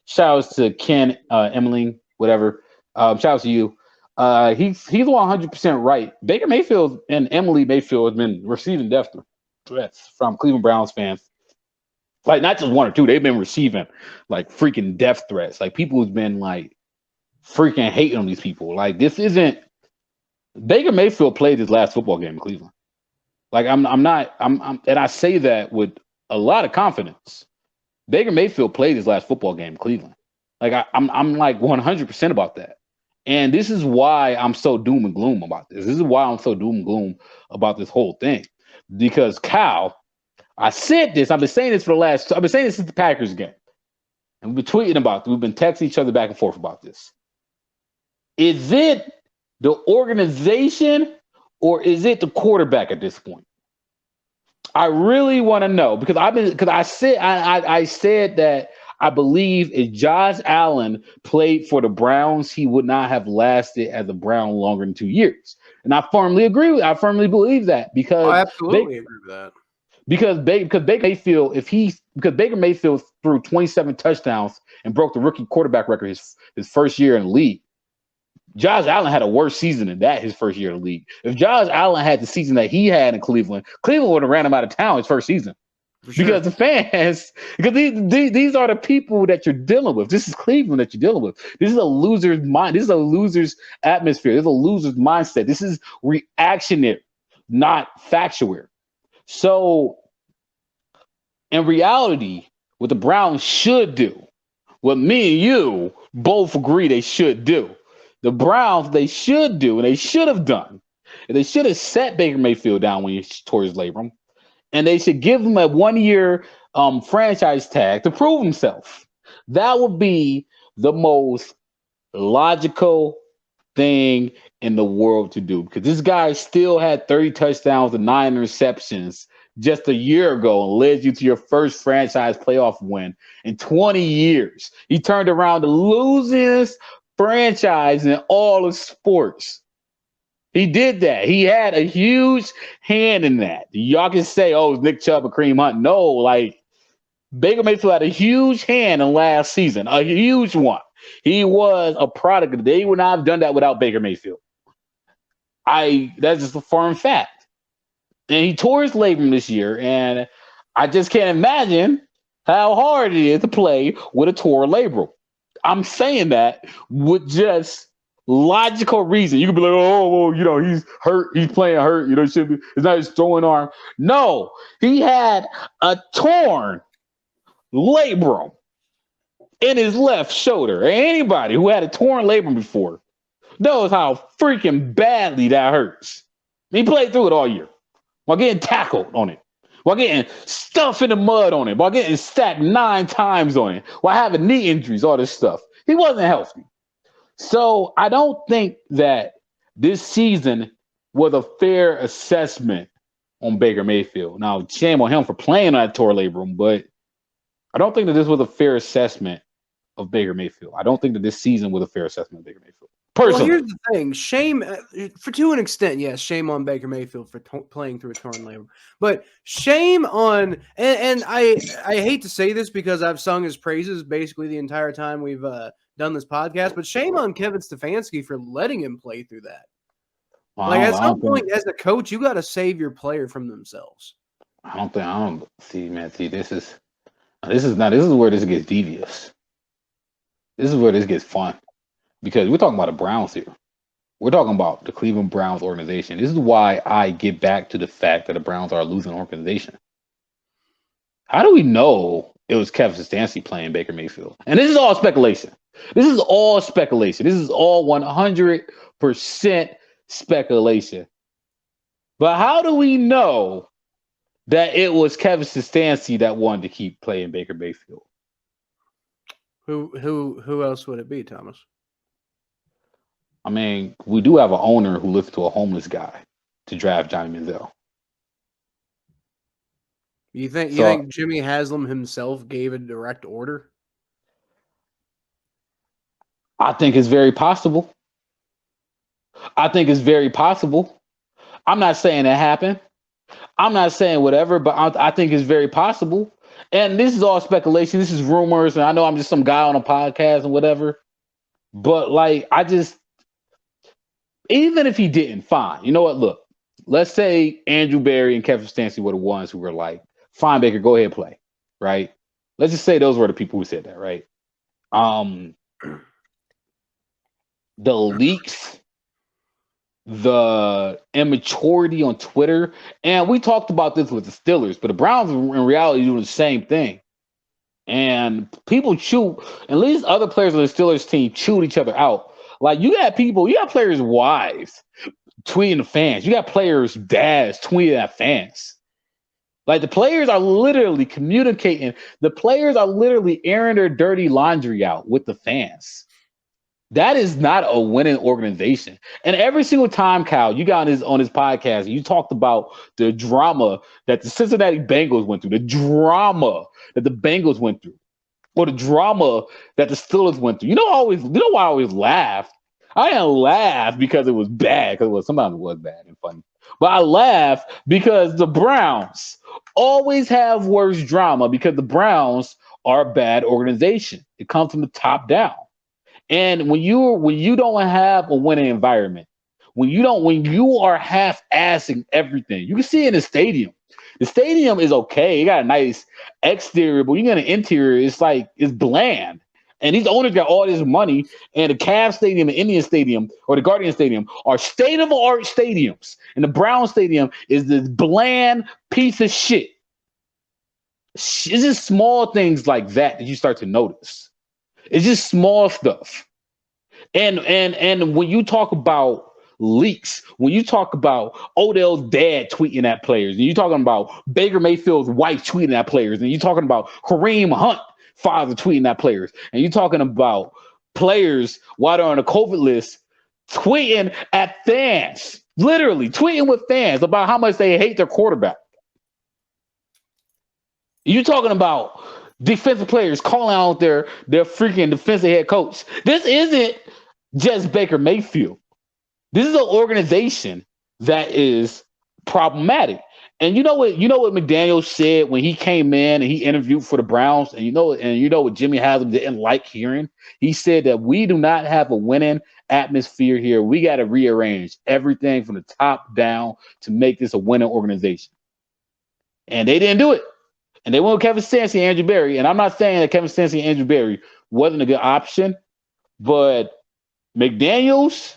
Shout outs to Ken Emling, whatever. Shout out to you. He's 100% right. Baker Mayfield and Emily Mayfield have been receiving death threats from Cleveland Browns fans. Like not just one or two, they've been receiving like freaking death threats. Like people who've been like freaking hating on these people. Like this isn't Baker Mayfield played his last football game in Cleveland. Like I'm and I say that with a lot of confidence. Baker Mayfield played his last football game in Cleveland. Like I'm like 100% about that. And this is why I'm so doom and gloom about this. This is why I'm so doom and gloom about this whole thing. Because Cal, I said this, I've been saying this since the Packers game. And we've been tweeting about it. We've been texting each other back and forth about this. Is it the organization or is it the quarterback at this point? I really want to know because I said that I believe if Josh Allen played for the Browns, he would not have lasted as a Brown longer than 2 years. And I firmly agree. I firmly believe that because I absolutely agree with that. Because Baker Mayfield threw 27 touchdowns and broke the rookie quarterback record his first year in the league. Josh Allen had a worse season than that his first year in the league. If Josh Allen had the season that he had in Cleveland, Cleveland would have ran him out of town his first season. For sure. Because the fans, because these are the people that you're dealing with. This is Cleveland that you're dealing with. This is a loser's mind. This is a loser's atmosphere. This is a loser's mindset. This is reactionary, not factual. So, in reality, what the Browns should do, what me and you both agree they should do, the Browns, they should do, and they should have done, and they should have set Baker Mayfield down when he tore his labrum. And they should give him a 1-year franchise tag to prove himself. That would be the most logical thing in the world to do, because this guy still had 30 touchdowns and 9 interceptions just a year ago and led you to your first franchise playoff win in 20 years. He turned around the losingest franchise in all of sports. He did that. He had a huge hand in that. Y'all can say, oh, it's Nick Chubb and Kareem Hunt. No, like Baker Mayfield had a huge hand in last season, a huge one. He was a product. They would not have done that without Baker Mayfield. That's just a firm fact. And he tore his labrum this year, and I just can't imagine how hard it is to play with a torn labrum. I'm saying that with just logical reason. You could be like, oh, well, you know, he's hurt. He's playing hurt. You know, it's not his throwing arm. No, he had a torn labrum in his left shoulder. Anybody who had a torn labrum before knows how freaking badly that hurts. He played through it all year while getting tackled on it, while getting stuff in the mud on it, while getting sacked 9 times on it, while having knee injuries, all this stuff. He wasn't healthy. So I don't think that this season was a fair assessment on Baker Mayfield. Now, shame on him for playing on that torn labrum, but I don't think that this was a fair assessment of Baker Mayfield. I don't think that this season was a fair assessment of Baker Mayfield. Personally. Well, here's the thing. Shame, to an extent, yes, shame on Baker Mayfield for playing through a torn labrum. But shame on, and I hate to say this because I've sung his praises basically the entire time we've done this podcast, but shame on Kevin Stefanski for letting him play through that. Like at some point, as a coach, you got to save your player from themselves. This is where this gets devious. This is where this gets fun, because we're talking about the Browns here. We're talking about the Cleveland Browns organization. This is why I get back to the fact that the Browns are a losing organization. How do we know it was Kevin Stefanski playing Baker Mayfield? And this is all speculation. This is all 100% speculation. But how do we know that it was Kevin Stefanski that wanted to keep playing Baker Mayfield? Who else would it be, Thomas? I mean, we do have an owner who listened to a homeless guy to draft Johnny Manziel. You think Jimmy Haslam himself gave a direct order? I think it's very possible. I'm not saying it happened. I'm not saying whatever, but I think it's very possible. And this is all speculation. This is rumors. And I know I'm just some guy on a podcast and whatever. But like, even if he didn't, fine. You know what? Look, let's say Andrew Berry and Kevin Stefanski were the ones who were like, fine, Baker, go ahead, play. Right? Let's just say those were the people who said that, right? The leaks, the immaturity on Twitter, and we talked about this with the Steelers, but the Browns in reality doing the same thing. And people at least other players on the Steelers team chewed each other out. Like you got players' wives tweeting the fans. You got players' dads tweeting at fans. Like the players are literally communicating. The players are literally airing their dirty laundry out with the fans. That is not a winning organization. And every single time, Kyle, you got on his podcast, you talked about the drama that the Cincinnati Bengals went through, the drama that the Bengals went through, or the drama that the Steelers went through. You know why I always laugh? I didn't laugh because it was bad, because sometimes it was bad and funny. But I laugh because the Browns always have worse drama because the Browns are a bad organization. It comes from the top down. And when you don't have a winning environment, when you are half-assing everything, you can see it in the stadium. The stadium is okay. It got a nice exterior, but you got an interior, it's bland. And these owners got all this money, and the Cavs Stadium, the Indian Stadium, or the Guardian Stadium are state-of-the-art stadiums. And the Brown Stadium is this bland piece of shit. It's just small things like that you start to notice. It's just small stuff. And when you talk about leaks, when you talk about Odell's dad tweeting at players, and you're talking about Baker Mayfield's wife tweeting at players, and you're talking about Kareem Hunt father tweeting at players, and you're talking about players while they're on the COVID list tweeting at fans, literally tweeting with fans about how much they hate their quarterback. You're talking about defensive players calling out their freaking defensive head coach. This isn't just Baker Mayfield. This is an organization that is problematic. And you know what McDaniel said when he came in and he interviewed for the Browns, and you know what Jimmy Haslam didn't like hearing? He said that we do not have a winning atmosphere here. We got to rearrange everything from the top down to make this a winning organization. And they didn't do it. And they went with Kevin Stefanski and Andrew Berry. And I'm not saying that Kevin Stefanski and Andrew Berry wasn't a good option, but McDaniels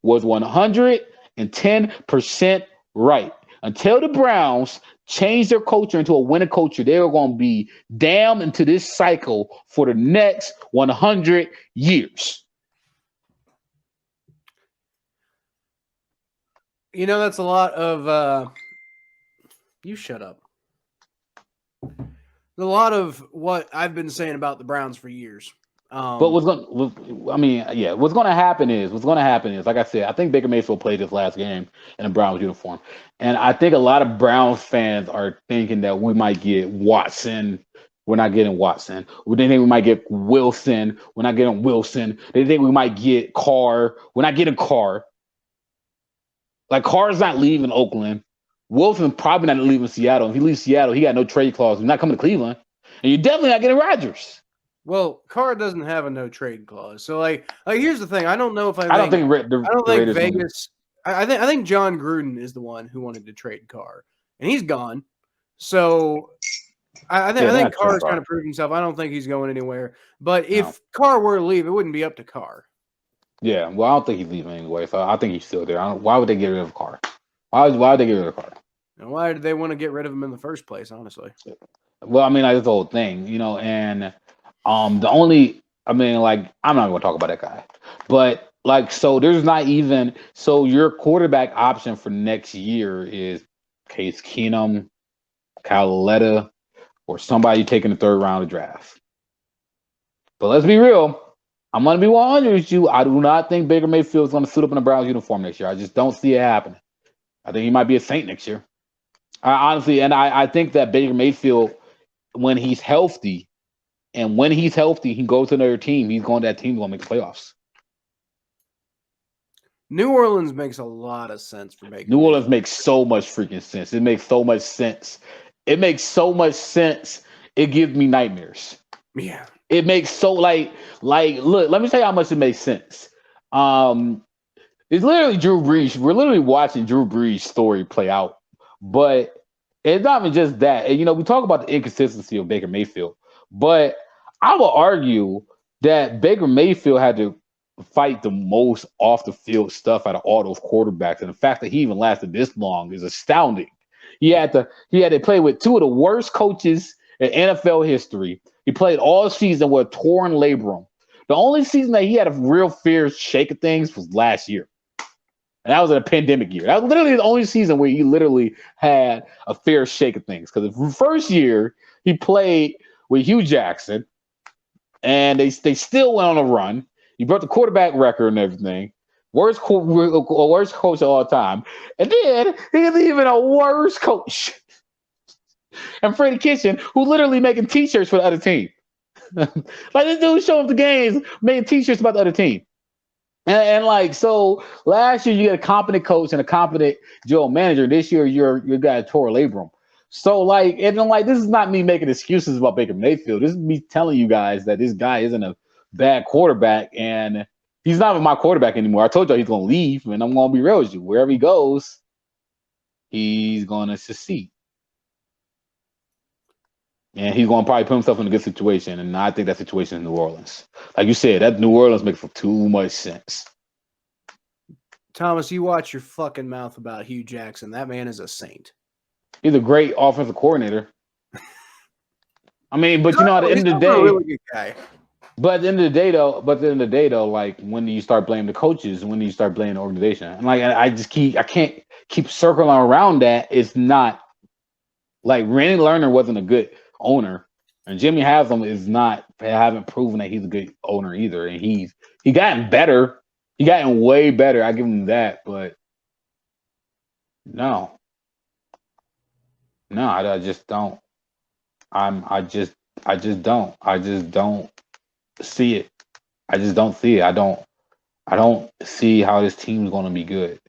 was 110% right. Until the Browns changed their culture into a winning culture, they were going to be damned into this cycle for the next 100 years. You know, that's a lot of you shut up. A lot of what I've been saying about the Browns for years. But what's going to happen is, like I said, I think Baker Mayfield played his last game in a Browns uniform. And I think a lot of Browns fans are thinking that we might get Watson. We're not getting Watson. They think we might get Wilson. We're not getting Wilson. They think we might get Carr. We're not getting Carr. Like, Carr's not leaving Oakland. Wilson's probably not leaving Seattle. If he leaves Seattle, he got no trade clause. He's not coming to Cleveland. And you're definitely not getting Rodgers. Well, Carr doesn't have a no trade clause. So like here's the thing. I don't know if I don't think Vegas. I think John Gruden is the one who wanted to trade Carr, and he's gone. So I think Carr's kind of proved himself. I don't think he's going anywhere. But if Carr were to leave, it wouldn't be up to Carr. Yeah, well, I don't think he's leaving anyway. So I think he's still there. Why would they get rid of Carr? Why would they get rid of Carr? And why did they want to get rid of him in the first place? Honestly. Well, I mean, that's the whole thing, and. I'm not going to talk about that guy, but so there's not even, so your quarterback option for next year is Case Keenum, Caletta, or somebody taking the third round of draft. But let's be real. I'm going to be 100 with you. I do not think Baker Mayfield is going to suit up in a Browns uniform next year. I just don't see it happening. I think he might be a Saint next year. I think that Baker Mayfield, when he's healthy, he goes to another team. He's going to that team going to make the playoffs. New Orleans makes a lot of sense for Baker. New Orleans makes so much freaking sense. It makes so much sense. It gives me nightmares. Yeah. It makes so look, let me tell you how much it makes sense. It's literally Drew Brees. We're literally watching Drew Brees' story play out. But it's not even just that. And, we talk about the inconsistency of Baker Mayfield. But I would argue that Baker Mayfield had to fight the most off the field stuff out of all those quarterbacks, and the fact that he even lasted this long is astounding. He had to play with two of the worst coaches in NFL history. He played all season with a torn labrum. The only season that he had a real fair shake of things was last year, and that was in a pandemic year. That was literally the only season where he literally had a fair shake of things, because the first year he played with Hugh Jackson, and they still went on a run. He broke the quarterback record and everything. Worst coach of all time. And then he's even a worse coach. And Freddie Kitchen, who literally making T-shirts for the other team. This dude showing up the games, making T-shirts about the other team. And so last year you had a competent coach and a competent general manager. This year you got a tore labrum. So this is not me making excuses about Baker Mayfield. This is me telling you guys that this guy isn't a bad quarterback, and he's not my quarterback anymore. I told you he's going to leave, and I'm going to be real with you. Wherever he goes, he's going to succeed. And he's going to probably put himself in a good situation, and I think that situation is New Orleans. Like you said, that New Orleans makes for too much sense. Thomas, you watch your fucking mouth about Hugh Jackson. That man is a saint. He's a great offensive coordinator. I mean, but at the end of the day, a really good guy. But at the end of the day, though, like when do you start blaming the coaches? When do you start blaming the organization? And like I can't keep circling around that. It's not like Randy Lerner wasn't a good owner, and Jimmy Haslam haven't proven that he's a good owner either. And he gotten better. He gotten way better. I give him that, but no, I just don't. I just don't. I just don't see it. I just don't see it. I don't see how this team's going to be good.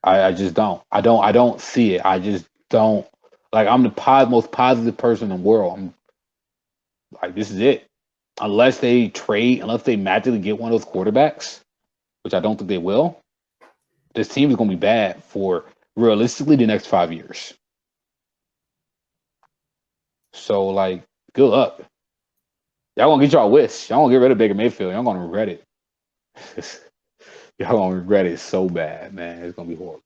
I just don't. I don't see it. I just don't. Like, I'm the most positive person in the world. I'm like, this is it. Unless they magically get one of those quarterbacks, which I don't think they will, this team is going to be bad for realistically the next 5 years. So, like, good luck. Y'all gonna get y'all wish. Y'all gonna get rid of Baker Mayfield. Y'all gonna regret it. Y'all gonna regret it so bad, man. It's gonna be horrible.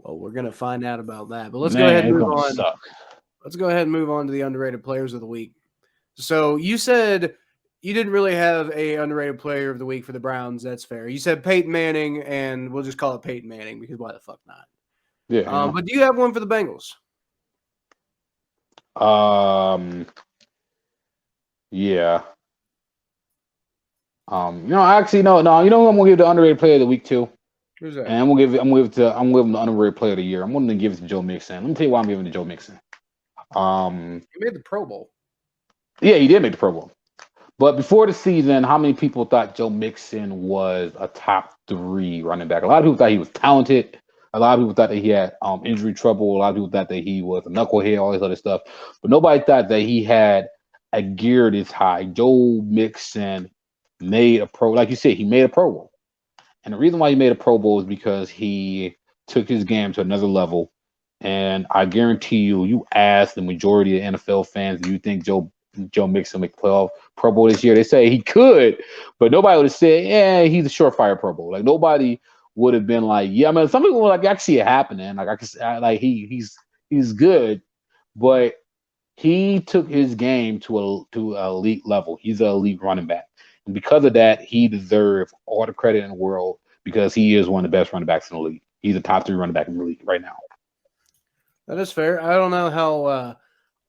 Well, we're gonna find out about that. But let's go ahead and move on. Suck. Let's go ahead and move on to the underrated players of the week. So you said you didn't really have a underrated player of the week for the Browns. That's fair. You said Peyton Manning, and we'll just call it Peyton Manning because why the fuck not? Yeah. But do you have one for the Bengals? Yeah. Actually, no. You know who I'm gonna give the underrated player of the week to? Who's that? And I'm gonna give him the underrated player of the year. I'm gonna give it to Joe Mixon. Let me tell you why I'm giving it to Joe Mixon. He made the Pro Bowl. Yeah, he did make the Pro Bowl. But before the season, how many people thought Joe Mixon was a top 3 running back? A lot of people thought he was talented. A lot of people thought that he had injury trouble. A lot of people thought that he was a knucklehead, all this other stuff. But nobody thought that he had a gear this high. Joe Mixon made a Pro, like you said, he made a Pro Bowl. And the reason why he made a Pro Bowl is because he took his game to another level. And I guarantee you ask the majority of NFL fans, do you think Joe Mixon make the Pro Bowl this year? They say he could, but nobody would have said, yeah, he's a surefire Pro Bowl. Like, nobody would have been like, yeah. I mean, some people were like, I can see it happening. Like, he's good, but he took his game to an elite level. He's an elite running back, and because of that, he deserves all the credit in the world because he is one of the best running backs in the league. He's a top 3 running back in the league right now. That is fair. I don't know how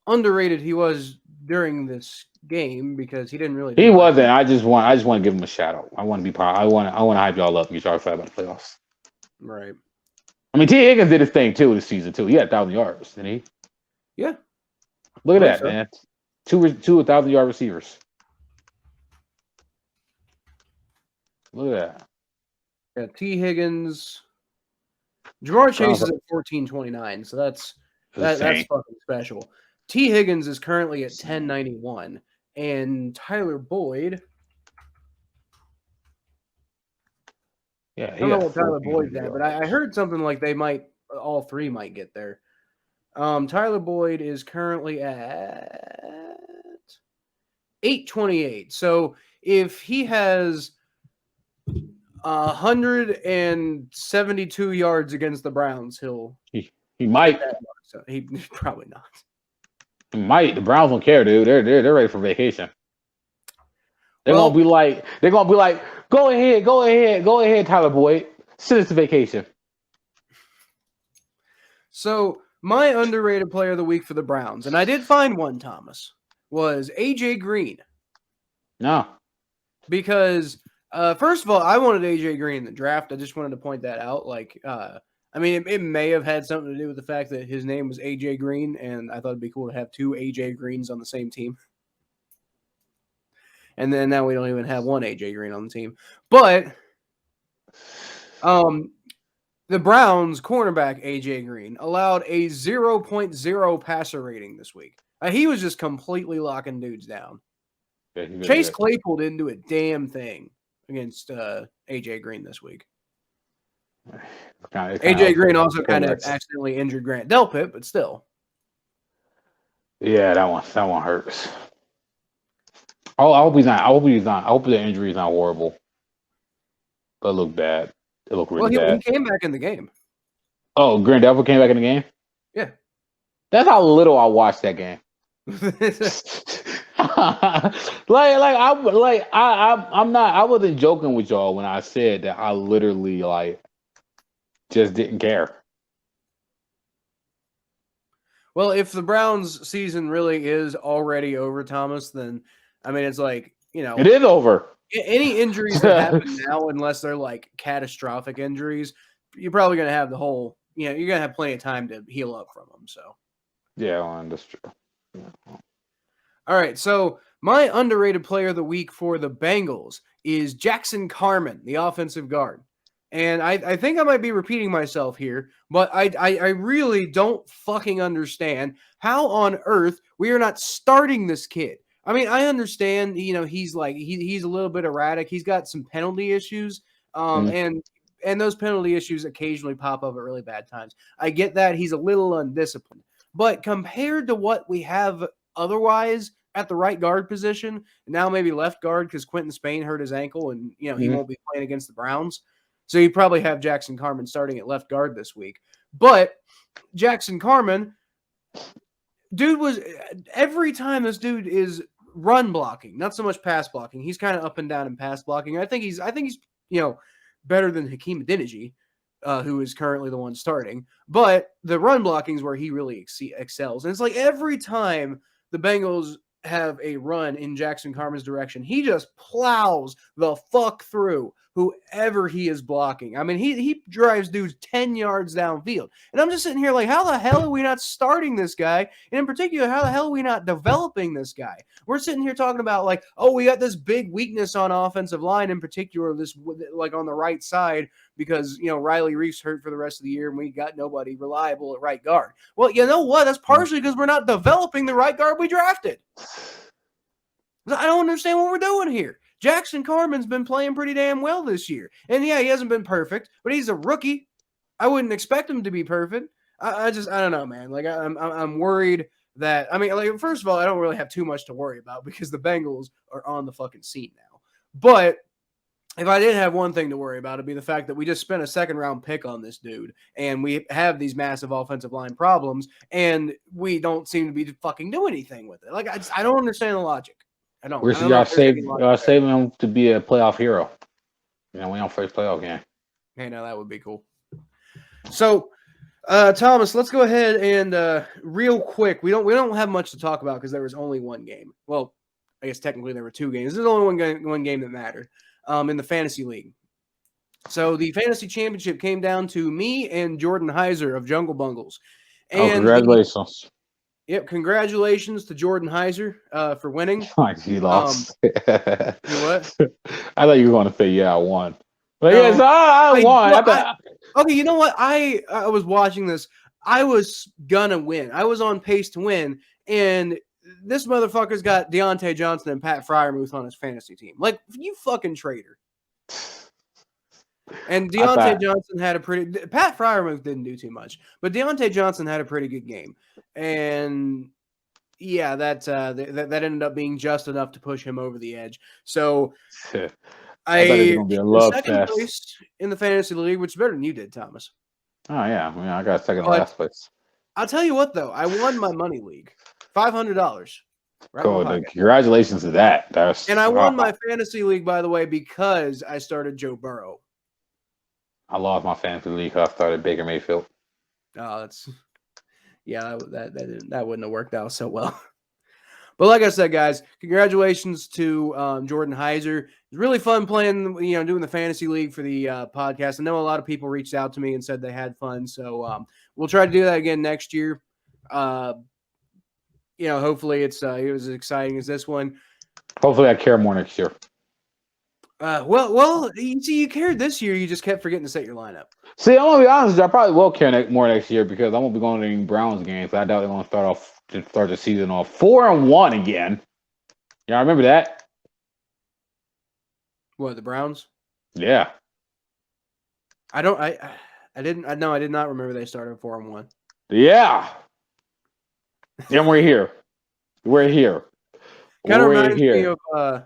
underrated he was during this game because he didn't really. He wasn't. I just want to give him a shout out. I want to be proud. I want to hype y'all up and get y'all excited about the playoffs. Right. I mean, T. Higgins did his thing too this season too. He had 1,000 yards, didn't he? Yeah. Look at that, man. Two 1,000-yard receivers. Look at that. Yeah, T. Higgins. Jamar Chase is at 1429, so that's fucking special. T. Higgins is currently at 1091, and Tyler Boyd. Yeah, I don't know what Tyler Boyd's at, but I heard something like all 3 might get there. Tyler Boyd is currently at 828. So if he has 172 yards against the Browns, he might. So he probably not. He might. The Browns don't care, dude. They're ready for vacation. They're gonna be like, go ahead, Tyler Boyd. Send us to vacation. So my underrated player of the week for the Browns, and I did find one, Thomas, was AJ Green. No. Because first of all, I wanted AJ Green in the draft. I just wanted to point that out. Like, I mean, it may have had something to do with the fact that his name was AJ Green, and I thought it'd be cool to have 2 AJ Greens on the same team. And then now we don't even have 1 AJ Green on the team. But the Browns cornerback AJ Green allowed a 0.0 passer rating this week. He was just completely locking dudes down. Yeah, Chase Claypool didn't do a damn thing against AJ Green this week. AJ Green also kind of accidentally injured Grant Delpit, but still. Yeah, that one hurts. Oh, I hope he's not. I hope the injury is not horrible. But it looked bad. It looked really bad. He came back in the game. Oh, Grant Delpit came back in the game? Yeah. That's how little I watched that game. I wasn't joking with y'all when I said that I literally just didn't care. Well, if the Browns season really is already over, Thomas, then I mean it's like, it is over. Any injuries that happen now, unless they're like catastrophic injuries, you're probably gonna have you're gonna have plenty of time to heal up from them. So yeah, well, that's true. Yeah. All right, so my underrated player of the week for the Bengals is Jackson Carman, the offensive guard. And I think I might be repeating myself here, but I really don't fucking understand how on earth we are not starting this kid. I mean, I understand, he's he's a little bit erratic. He's got some penalty issues, and those penalty issues occasionally pop up at really bad times. I get that he's a little undisciplined, but compared to what we have otherwise at the right guard position, now maybe left guard because Quentin Spain hurt his ankle and he won't be playing against the Browns. So you probably have Jackson Carman starting at left guard this week. But Jackson Carman, every time this dude is run blocking, not so much pass blocking. He's kind of up and down in pass blocking. I think he's better than Hakeem Adeniji, who is currently the one starting. But the run blocking is where he really excels. And it's like every time the Bengals have a run in Jackson Carman's direction, he just plows the fuck through whoever he is blocking. I mean, he drives dudes 10 yards downfield. And I'm just sitting here like, how the hell are we not starting this guy? And in particular, how the hell are we not developing this guy? We're sitting here talking about like, oh, we got this big weakness on offensive line, in particular, this like on the right side, because, Riley Reif's hurt for the rest of the year and we got nobody reliable at right guard. Well, you know what? That's partially because we're not developing the right guard we drafted. I don't understand what we're doing here. Jackson Carman's been playing pretty damn well this year. And yeah, he hasn't been perfect, but he's a rookie. I wouldn't expect him to be perfect. I don't know, man. Like I'm worried that, first of all, I don't really have too much to worry about because the Bengals are on the fucking scene now. But if I did have one thing to worry about, it'd be the fact that we just spent a second-round pick on this dude, and we have these massive offensive line problems, and we don't seem to be fucking doing anything with it. Like I don't understand the logic. I don't. We should y'all save him to be a playoff hero. We don't face playoff game. Hey, now that would be cool. So, Thomas, let's go ahead and real quick. We don't have much to talk about because there was only one game. Well, I guess technically there were two games. There's only one game that mattered in the fantasy league. So the fantasy championship came down to me and Jordan Heiser of Jungle Bungles. And congratulations. Yep, congratulations to Jordan Heiser for winning. He lost. You what? I thought you were going to say, yeah, I won. But yes, I won. Okay, you know what? I was watching this. I was gonna win. I was on pace to win, and this motherfucker's got Deontay Johnson and Pat Freiermuth on his fantasy team. Like, you fucking traitor. And Deontay Johnson had Pat Freiermuth didn't do too much, but Deontay Johnson had a pretty good game. And yeah, that ended up being just enough to push him over the edge. So I second place in the fantasy league, which is better than you did, Thomas. Oh yeah, I got second last place. I'll tell you what though, I won my money league, $500. Cool. Congratulations to that. And I won my fantasy league, by the way, because I started Joe Burrow. I lost my fantasy league. I started Baker Mayfield. Oh, that wouldn't have worked out so well. But like I said, guys, congratulations to Jordan Heiser. It's really fun playing, doing the fantasy league for the podcast. I know a lot of people reached out to me and said they had fun, so we'll try to do that again next year. Hopefully it was as exciting as this one. Hopefully I care more next year. Well, you see, you cared this year. You just kept forgetting to set your lineup. See, I'm gonna be honest with you. I probably will care more next year because I'm gonna be going to the Browns games. I doubt they're gonna start off to start the season off. 4-1 again. Yeah, I remember that. What, the Browns? Yeah. I did not remember they started 4-1. Yeah. And we're here. We're here. Kind of We're reminds me here. of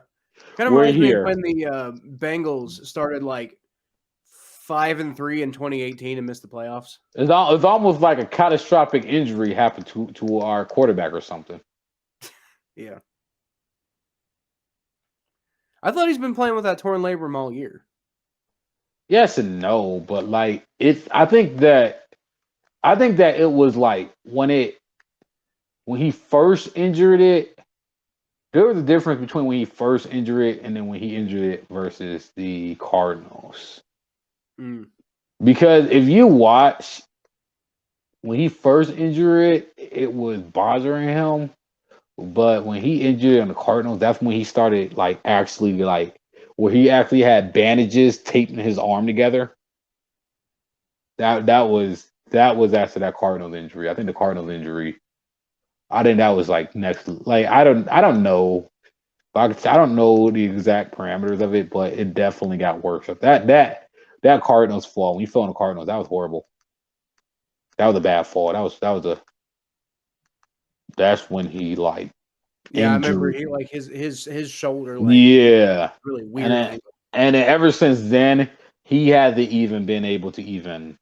We're here. when the Bengals started like 5-3 in 2018 and missed the playoffs. It's almost like a catastrophic injury happened to our quarterback or something. Yeah. I thought he's been playing with that torn labrum all year. Yes and no, but like I think that it was like when he first injured it, there was a difference between when he first injured it and then when he injured it versus the Cardinals. Mm. Because if you watch when he first injured it, it was bothering him. But when he injured it on the Cardinals, that's when he started like actually like where he actually had bandages taping his arm together. That was after that Cardinals injury. I think the Cardinals injury. I think that was like next. Like I don't know. I don't know the exact parameters of it, but it definitely got worse. That Cardinals fall when he fell on the Cardinals, that was horrible. That was a bad fall. That's when he like Yeah, injured. I remember he like his shoulder like yeah really weird. and then ever since then he hasn't even been able to even.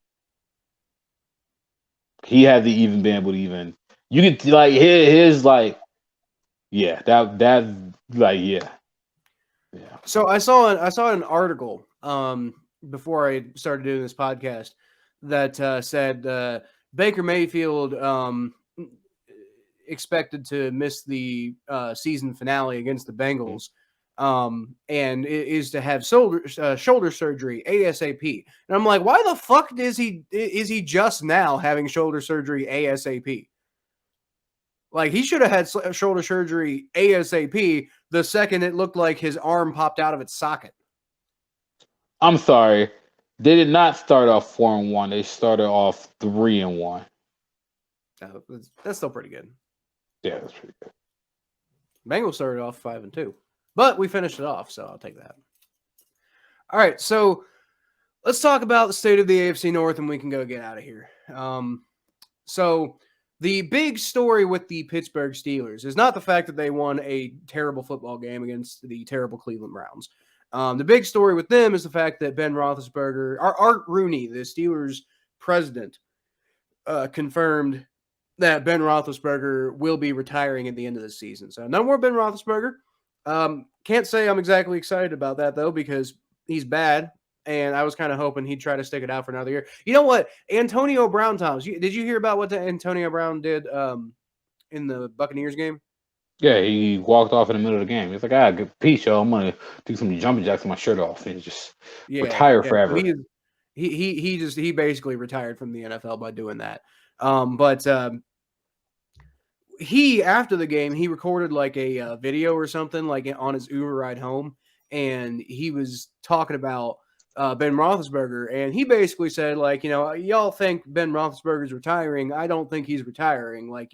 He hasn't even been able to even. You could like his like. Yeah, that like yeah. So I saw an article before I started doing this podcast that said Baker Mayfield expected to miss the season finale against the Bengals and is to have shoulder surgery ASAP. And I'm like, why the fuck is he just now having shoulder surgery ASAP? Like, he should have had shoulder surgery ASAP the second it looked like his arm popped out of its socket. I'm sorry. They did not start off 4-1. They started off 3-1. That's still pretty good. Yeah, that's pretty good. Bengals started off 5-2, but we finished it off, so I'll take that. All right, so let's talk about the state of the AFC North, and we can go get out of here. So the big story with the Pittsburgh Steelers is not the fact that they won a terrible football game against the terrible Cleveland Browns. The big story with them is the fact that Ben Roethlisberger, Art Rooney, the Steelers president, confirmed that Ben Roethlisberger will be retiring at the end of the season. So no more Ben Roethlisberger. Can't say I'm exactly excited about that, though, because he's bad. And I was kind of hoping he'd try to stick it out for another year. You know what? Antonio Brown, Thomas, did you hear about what Antonio Brown did in the Buccaneers game? Yeah, he walked off in the middle of the game. He's like, good peace, yo. I'm gonna do some jumping jacks with my shirt off and just retire forever. He basically retired from the NFL by doing that. But he, after the game, he recorded like a video or something like on his Uber ride home, and he was talking about Ben Roethlisberger, and he basically said, like, y'all think Ben Roethlisberger's retiring. I don't think he's retiring. Like,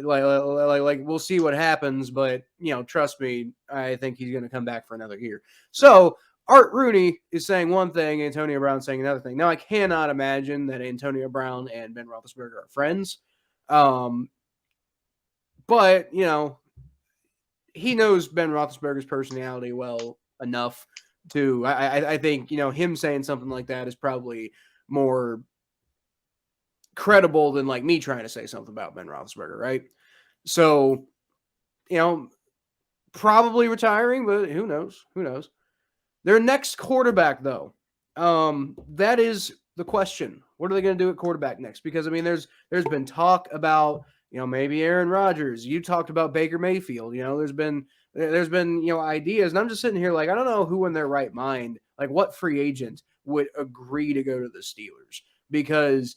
like we'll see what happens, but trust me, I think he's going to come back for another year. So Art Rooney is saying one thing, Antonio Brown saying another thing. Now I cannot imagine that Antonio Brown and Ben Roethlisberger are friends, but he knows Ben Roethlisberger's personality well enough to. I think him saying something like that is probably more credible than like me trying to say something about Ben Roethlisberger, right? So, probably retiring, but who knows? Who knows? Their next quarterback, though, that is the question. What are they going to do at quarterback next? Because there's been talk about maybe Aaron Rodgers. You talked about Baker Mayfield. There's been ideas, and I'm just sitting here like I don't know who in their right mind, like what free agent would agree to go to the Steelers because.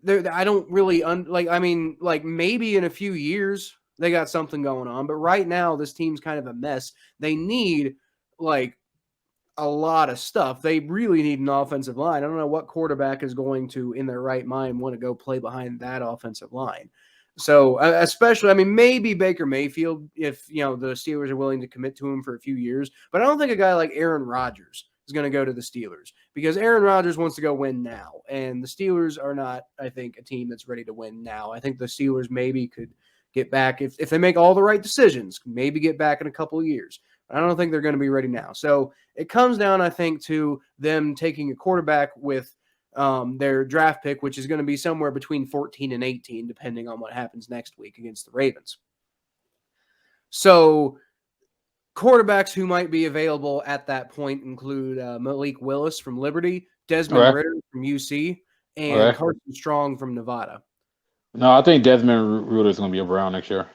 I don't really maybe in a few years they got something going on, but right now this team's kind of a mess. They need like a lot of stuff. They really need an offensive line. I don't know what quarterback is going to, in their right mind, want to go play behind that offensive line. So especially, I mean, maybe Baker Mayfield if the Steelers are willing to commit to him for a few years, but I don't think a guy like Aaron Rodgers is going to go to the Steelers because Aaron Rodgers wants to go win now, and the Steelers are not, I think, a team that's ready to win now. I think the Steelers maybe could get back if they make all the right decisions, maybe get back in a couple of years. I don't think they're going to be ready now. So it comes down, I think, to them taking a quarterback with their draft pick, which is going to be somewhere between 14 and 18, depending on what happens next week against the Ravens. So quarterbacks who might be available at that point include Malik Willis from Liberty, Desmond Ritter from UC, and Carson Strong from Nevada. No, I think Desmond Ritter is going to be a Brown next year.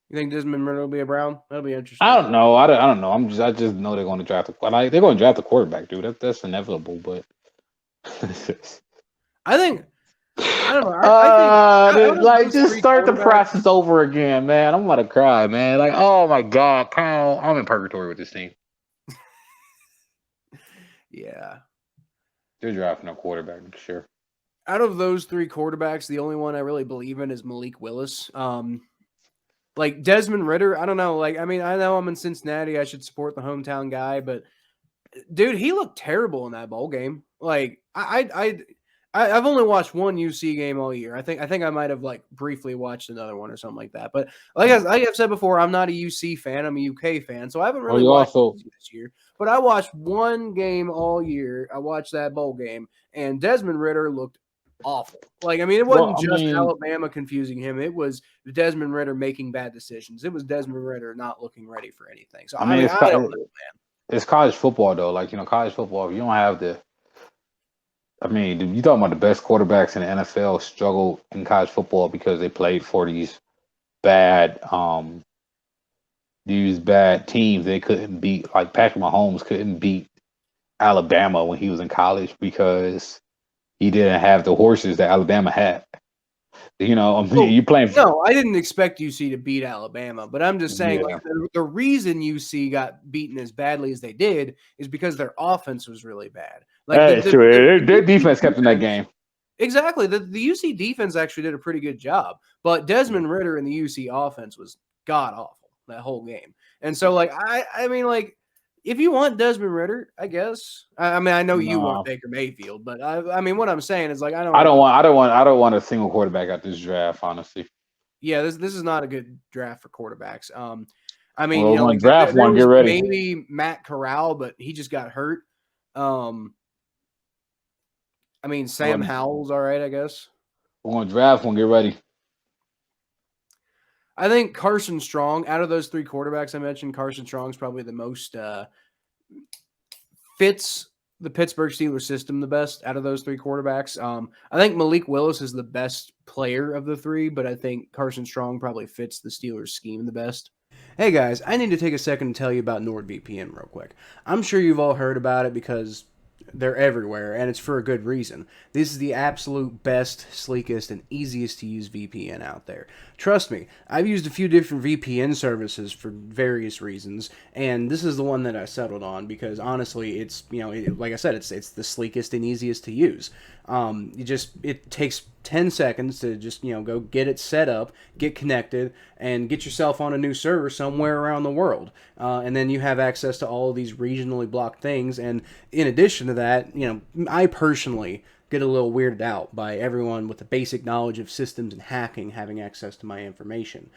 You think Desmond Ritter will be a Brown? That'll be interesting. I don't know. I don't know. I just know they're going to draft they're going to draft a quarterback, dude. That's inevitable. But I think I don't know. I think just start the process over again, man. I'm about to cry, man. Like, oh my God, Kyle, I'm in purgatory with this team. Yeah, they're drafting a quarterback, sure. Out of those three quarterbacks, the only one I really believe in is Malik Willis. Like Desmond Ritter, I don't know. Like, I mean, I know I'm in Cincinnati. I should support the hometown guy, but dude, he looked terrible in that bowl game. Like, I've only watched one UC game all year. I think I might have like briefly watched another one or something like that. But like I've said before, I'm not a UC fan. I'm a UK fan, so I haven't really watched UC this year. But I watched one game all year. I watched that bowl game, and Desmond Ritter looked awful. Like, I mean, it wasn't Alabama confusing him. It was Desmond Ritter making bad decisions. It was Desmond Ritter not looking ready for anything. So I mean, I don't know, man. It's college football though. Like, college football, you don't have the. I mean, you talking about the best quarterbacks in the NFL struggle in college football because they played for these bad teams they couldn't beat. Like Patrick Mahomes couldn't beat Alabama when he was in college because he didn't have the horses that Alabama had. You playing. No, I didn't expect UC to beat Alabama, but I'm just saying like, the reason UC got beaten as badly as they did is because their offense was really bad. Like that's true. Their defense kept in that game. Exactly. The UC defense actually did a pretty good job, but Desmond Ritter in the UC offense was god awful that whole game. And so, like, I mean, like, if you want Desmond Ritter, I guess. I mean, I know you want Baker Mayfield, but I mean, what I'm saying is like I don't want a single quarterback at this draft, honestly. Yeah, this is not a good draft for quarterbacks. I mean, like draft one, get ready. Maybe Matt Corral, but he just got hurt. I mean, Sam Howell's all right, I guess. We're going to draft one, get ready. I think Carson Strong, out of those three quarterbacks I mentioned, Carson Strong's probably the most fits the Pittsburgh Steelers system the best out of those three quarterbacks. I think Malik Willis is the best player of the three, but I think Carson Strong probably fits the Steelers scheme the best. Hey guys, I need to take a second to tell you about NordVPN real quick. I'm sure you've all heard about it because they're everywhere, and it's for a good reason. This is the absolute best, sleekest, and easiest to use VPN out there. Trust me, I've used a few different VPN services for various reasons, and this is the one that I settled on because honestly, it's like I said, it's the sleekest and easiest to use. It takes 10 seconds to just go get it set up, get connected, and get yourself on a new server somewhere around the world, and then you have access to all of these regionally blocked things. And in addition to that, I personally get a little weirded out by everyone with the basic knowledge of systems and hacking having access to my information.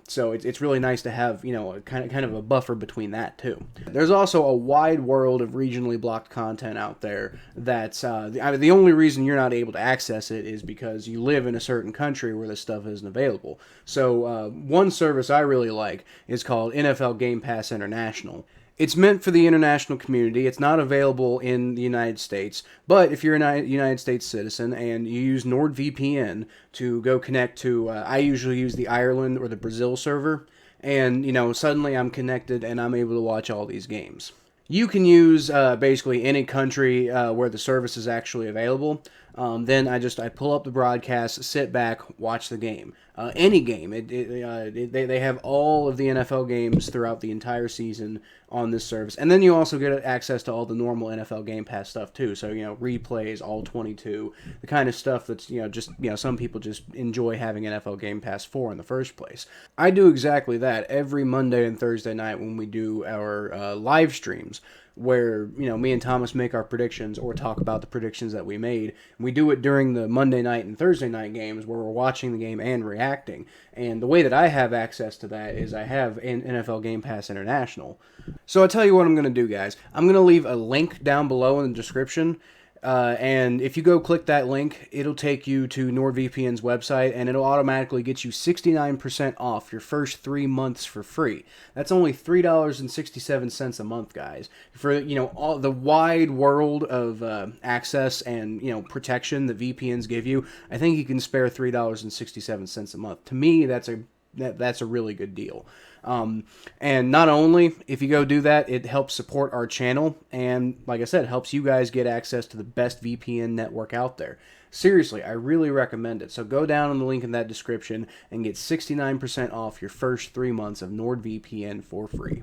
So it's really nice to have, a kind of a buffer between that too. There's also a wide world of regionally blocked content out there that's the only reason you're not able to access it is because you live in a certain country where this stuff isn't available. So one service I really like is called NFL Game Pass International. It's meant for the international community. It's not available in the United States, but if you're a United States citizen and you use NordVPN to go connect to, I usually use the Ireland or the Brazil server, and suddenly I'm connected and I'm able to watch all these games. You can use basically any country where the service is actually available. Then I pull up the broadcast, sit back, watch the game. any game. They have all of the NFL games throughout the entire season on this service, and then you also get access to all the normal NFL Game Pass stuff too. So replays, all 22, the kind of stuff that's just some people just enjoy having NFL Game Pass for in the first place. I do exactly that every Monday and Thursday night when we do our live streams, where me and Thomas make our predictions or talk about the predictions that we made. We do it during the Monday night and Thursday night games where we're watching the game and reacting. And the way that I have access to that is I have an NFL Game Pass International. So I'll tell you what I'm going to do, guys. I'm going to leave a link down below in the description. And if you go click that link, it'll take you to NordVPN's website, and it'll automatically get you 69% off your first 3 months for free. That's only $3.67 a month, guys. For all the wide world of access and protection that VPNs give you, I think you can spare $3.67 a month. To me, that's a really good deal. And not only, if you go do that, it helps support our channel, and like I said, helps you guys get access to the best VPN network out there. Seriously, I really recommend it. So go down on the link in that description and get 69% off your first 3 months of NordVPN for free.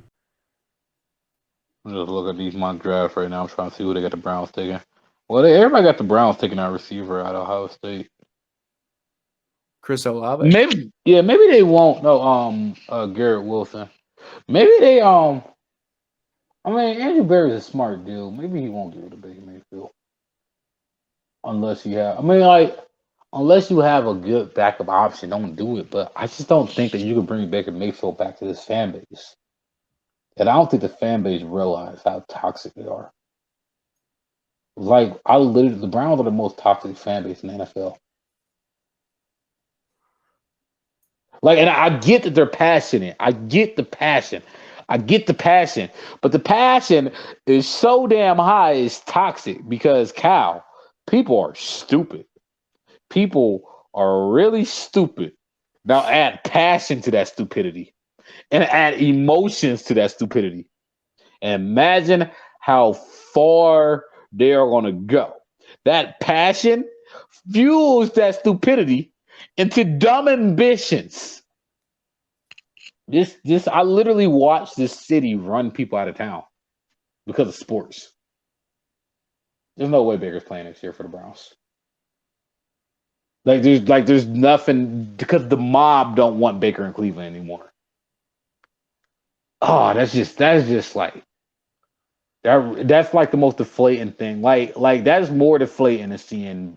I'm just looking at these mock drafts right now. I'm trying to see who they got the Browns taking. Well, everybody got the Browns taking our receiver out of Ohio State. Chris Olave? Maybe they won't. No, Garrett Wilson. Maybe they I mean, Andrew Berry's a smart dude. Maybe he won't give it to Baker Mayfield, unless you have. I mean, unless you have a good backup option, don't do it. But I just don't think that you can bring Baker Mayfield back to this fan base, and I don't think the fan base realize how toxic they are. Like, the Browns are the most toxic fan base in the NFL. Like, and I get that they're passionate. I get the passion. But the passion is so damn high, it's toxic because, Cal, people are stupid. People are really stupid. Now add passion to that stupidity and add emotions to that stupidity. And imagine how far they are going to go. That passion fuels that stupidity into dumb ambitions. I literally watched this city run people out of town because of sports. There's no way Baker's playing next year for the Browns. There's nothing, because the mob don't want Baker in Cleveland anymore. Oh, that's like the most deflating thing. Like that's more deflating than seeing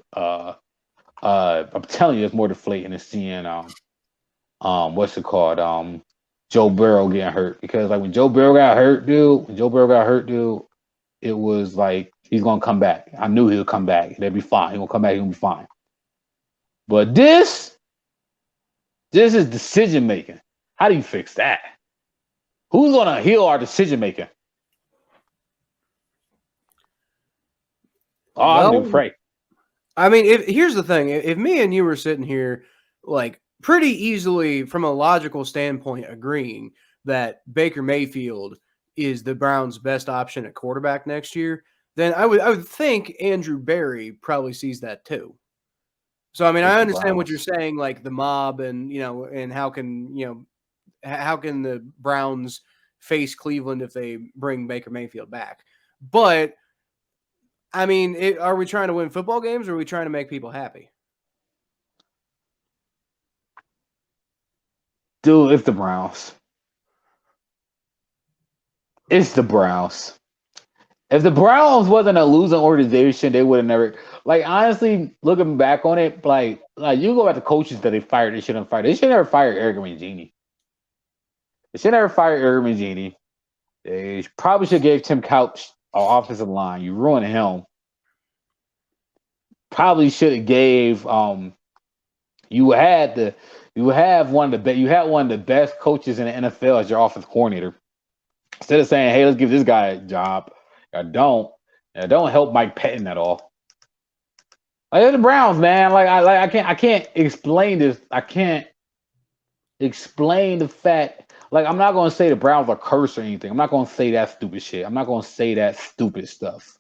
I'm telling you, it's more deflating than seeing what's it called? Joe Burrow getting hurt. Because like when Joe Burrow got hurt, dude, it was like he's gonna come back. I knew he would come back. They'd be fine. He's gonna come back, he's gonna be fine. But this is decision making. How do you fix that? Who's gonna heal our decision making? Oh, I'm gonna pray. I mean, here's the thing. If me and you were sitting here, like, pretty easily from a logical standpoint agreeing that Baker Mayfield is the Browns' best option at quarterback next year, then I would think Andrew Berry probably sees that too. So I mean, I understand what you're saying, like the mob and and how can the Browns face Cleveland if they bring Baker Mayfield back? But I mean, are we trying to win football games or are we trying to make people happy? Dude, it's the Browns. It's the Browns. If the Browns wasn't a losing organization, they would have never. Like, honestly, looking back on it, like you go back to coaches that they fired, they shouldn't have fired. They should never fire Eric Mangini. They should never fire Eric Mangini. They probably should have gave Tim Couch an offensive line. You ruined him. Probably should have gave. You had one of the best coaches in the NFL as your offensive coordinator. Instead of saying, "Hey, let's give this guy a job," don't help Mike Pettin at all. Like, they're the Browns, man. I can't explain this. I can't explain the fact. Like, I'm not gonna say the Browns are cursed or anything. I'm not gonna say that stupid shit. I'm not gonna say that stupid stuff.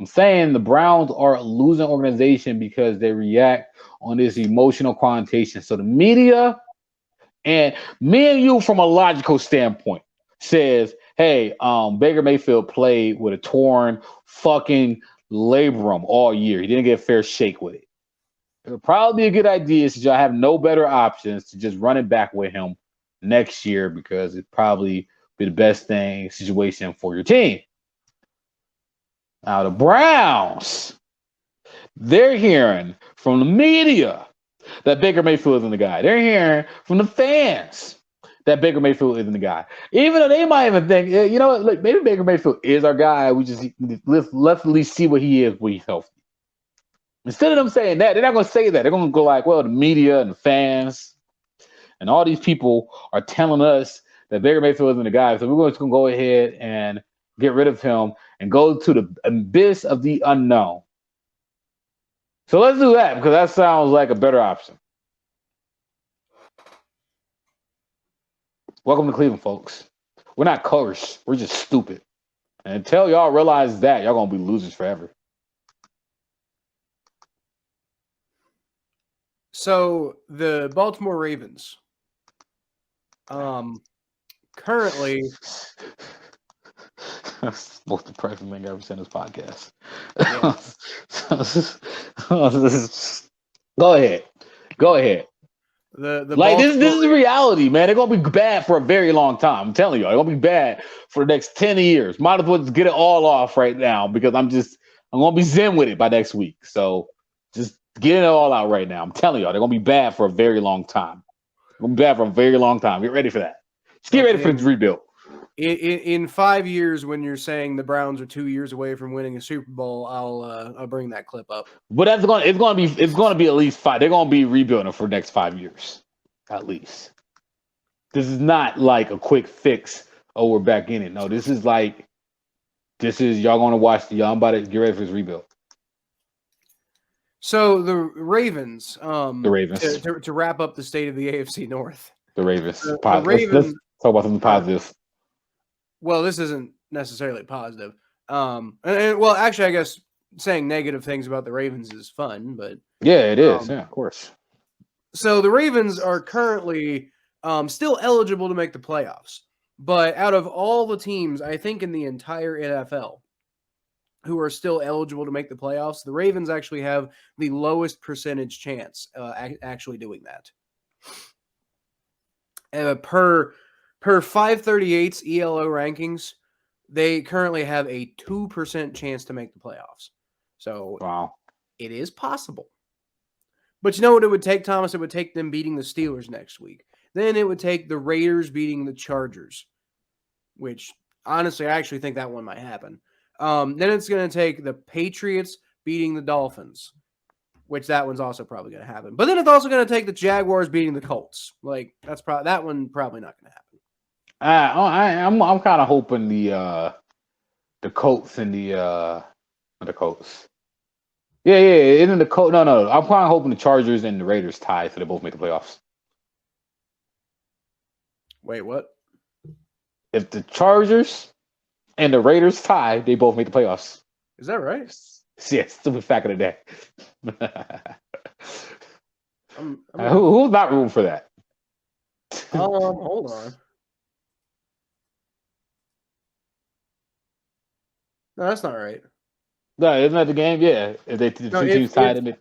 I'm saying the Browns are a losing organization because they react on this emotional connotation. So the media and me and you, from a logical standpoint, says, "Hey, Baker Mayfield played with a torn fucking labrum all year. He didn't get a fair shake with it. It would probably be a good idea since y'all have no better options to just run it back with him next year because it probably be the best situation for your team." Now the Browns, they're hearing from the media that Baker Mayfield isn't the guy. They're hearing from the fans that Baker Mayfield isn't the guy. Even though they might even think, you know what, look, maybe Baker Mayfield is our guy. We just let's at least see what he is when he's healthy. Instead of them saying that, they're not going to say that. They're going to go like, well, the media and the fans and all these people are telling us that Baker Mayfield isn't the guy. So we're just going to go ahead and get rid of him and go to the abyss of the unknown. So let's do that because that sounds like a better option. Welcome to Cleveland, folks. We're not cursed. We're just stupid. And until y'all realize that, y'all going to be losers forever. So the Baltimore Ravens, currently, that's the most depressing thing I've ever seen in this podcast. Yeah. Go ahead. The like this is reality, man. They're gonna be bad for a very long time. I'm telling you, they're gonna be bad for the next 10 years. Might as well just get it all off right now because I'm gonna be zen with it by next week. So just get it all out right now. I'm telling y'all, they're gonna be bad for a very long time. They're gonna be bad for a very long time. Get ready for that. Just get ready for this rebuild. In 5 years, when you're saying the Browns are 2 years away from winning a Super Bowl, I'll bring that clip up. But it's gonna be at least 5. They're gonna be rebuilding for the next 5 years, at least. This is not like a quick fix. Oh, we're back in it. No, this is y'all gonna watch y'all about to get ready for this rebuild. So the Ravens, to wrap up the state of the AFC North. The Ravens. Let's talk about something positive. Well, this isn't necessarily positive. Well, actually, I guess saying negative things about the Ravens is fun, but yeah, it is. Yeah, of course. So the Ravens are currently still eligible to make the playoffs, but out of all the teams, I think in the entire NFL who are still eligible to make the playoffs, the Ravens actually have the lowest percentage chance actually doing that. Per 538's ELO rankings, they currently have a 2% chance to make the playoffs. So wow, it is possible. But you know what it would take, Thomas? It would take them beating the Steelers next week. Then it would take the Raiders beating the Chargers, which honestly, I actually think that one might happen. Then it's going to take the Patriots beating the Dolphins, which that one's also probably going to happen. But then it's also going to take the Jaguars beating the Colts. Like that one probably not going to happen. I'm kind of hoping the Colts and the Colts. Yeah. Isn't the Colts? No. I'm kind of hoping the Chargers and the Raiders tie so they both make the playoffs. Wait, what? If the Chargers and the Raiders tie, they both make the playoffs. Is that right? Yeah, stupid fact of the day. Who's not rooting for that? Hold on. No, that's not right. No, isn't that the game? Yeah. If they two teams tied,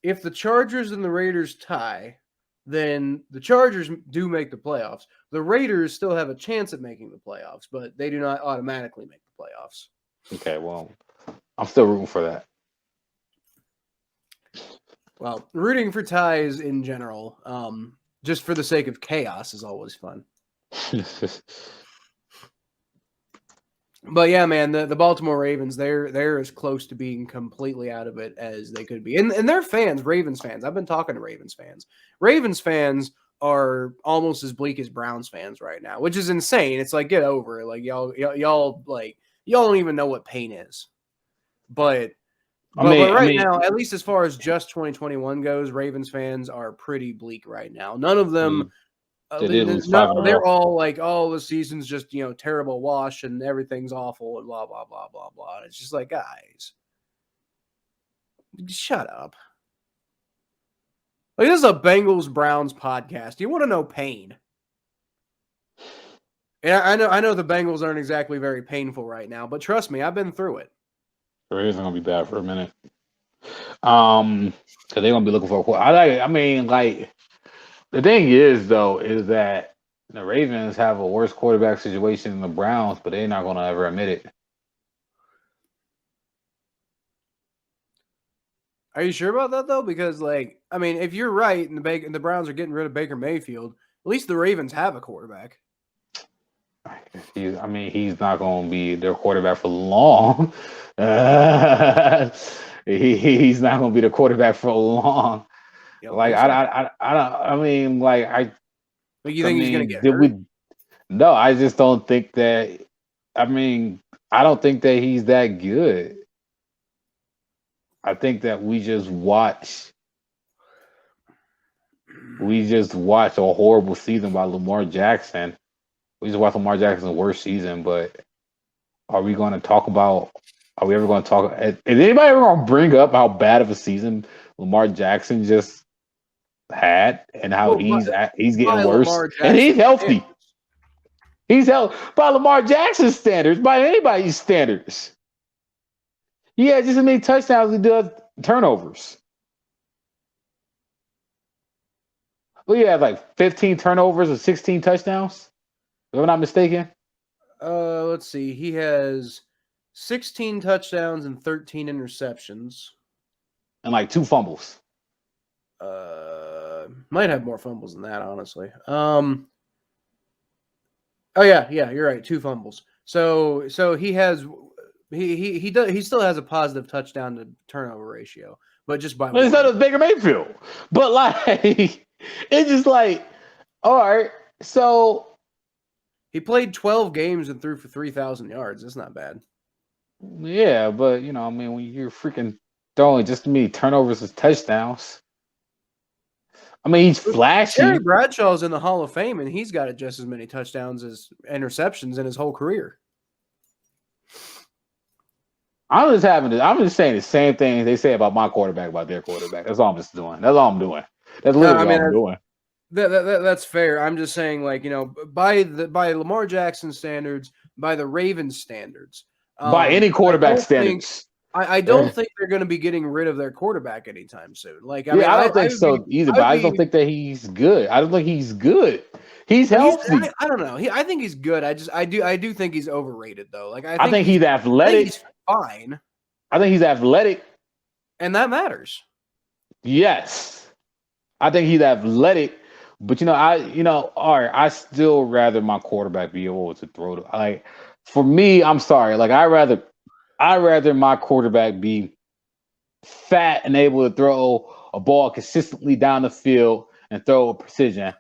if the Chargers and the Raiders tie, then the Chargers do make the playoffs. The Raiders still have a chance at making the playoffs, but they do not automatically make the playoffs. Okay, well, I'm still rooting for that. Well, rooting for ties in general, just for the sake of chaos, is always fun. But yeah, man, the Baltimore Ravens, they're as close to being completely out of it as they could be. And they're fans, Ravens fans. I've been talking to Ravens fans. Ravens fans are almost as bleak as Browns fans right now, which is insane. It's like, get over it. Like y'all don't even know what pain is. But right now, at least as far as just 2021 goes, Ravens fans are pretty bleak right now. None of them they're all like, oh, the season's just, terrible wash and everything's awful and blah, blah, blah, blah, blah. And it's just like, guys, Shut up. Like, this is a Bengals-Browns podcast. You want to know pain. And I know the Bengals aren't exactly very painful right now, but trust me, I've been through it. It isn't gonna be bad for a minute. Because they're gonna be looking for a quarterback. I mean, like the thing is though, is that the Ravens have a worse quarterback situation than the Browns, but they're not gonna ever admit it. Are you sure about that though? Because, like, I mean, if you're right and the Browns are getting rid of Baker Mayfield, at least the Ravens have a quarterback. He's not going to be their quarterback for long. He's not going to be the quarterback for long. You Like so? I don't. I mean, like I. But you think he's going to get did hurt? No, I just don't think that. I mean, I don't think that he's that good. I think that we just watch a horrible season by Lamar Jackson. We just watched Lamar Jackson's worst season, but are we going to talk about? Are we ever going to talk? Is anybody ever going to bring up how bad of a season Lamar Jackson just had and how he's getting worse? And he's healthy. He's held by Lamar Jackson's standards, by anybody's standards. He had just as many touchdowns as he does turnovers. Well, he had like 15 turnovers and 16 touchdowns. If I'm not mistaken. Let's see. He has 16 touchdowns and 13 interceptions. And like 2 fumbles. Might have more fumbles than that, honestly. Oh yeah, you're right. 2 fumbles. So he has he still has a positive touchdown to turnover ratio, but just by one. Instead of Baker Mayfield. But like it's just like, all right, so he played 12 games and threw for 3,000 yards. That's not bad. Yeah, but you know, I mean, when you're freaking throwing just as many turnovers as touchdowns. I mean, he's flashy. Terry Bradshaw's in the Hall of Fame, and he's got just as many touchdowns as interceptions in his whole career. I'm just saying the same thing they say about my quarterback about their quarterback. That's all I'm just doing. That's all I'm doing. That's literally all I'm doing. That's fair. I'm just saying, like, you know, by Lamar Jackson standards, by the Ravens standards, by any quarterback standards. I don't think they're going to be getting rid of their quarterback anytime soon. Like, I don't think so either. But I just don't think that he's good. I don't think he's good. He's healthy. I don't know. I think he's good. I do think he's overrated though. Like, I think he's athletic. I think he's fine. I think he's athletic, and that matters. Yes, I think he's athletic. But all right, I still rather my quarterback be able to throw the, like, for me, I'm sorry. Like, I rather my quarterback be fat and able to throw a ball consistently down the field and throw with precision.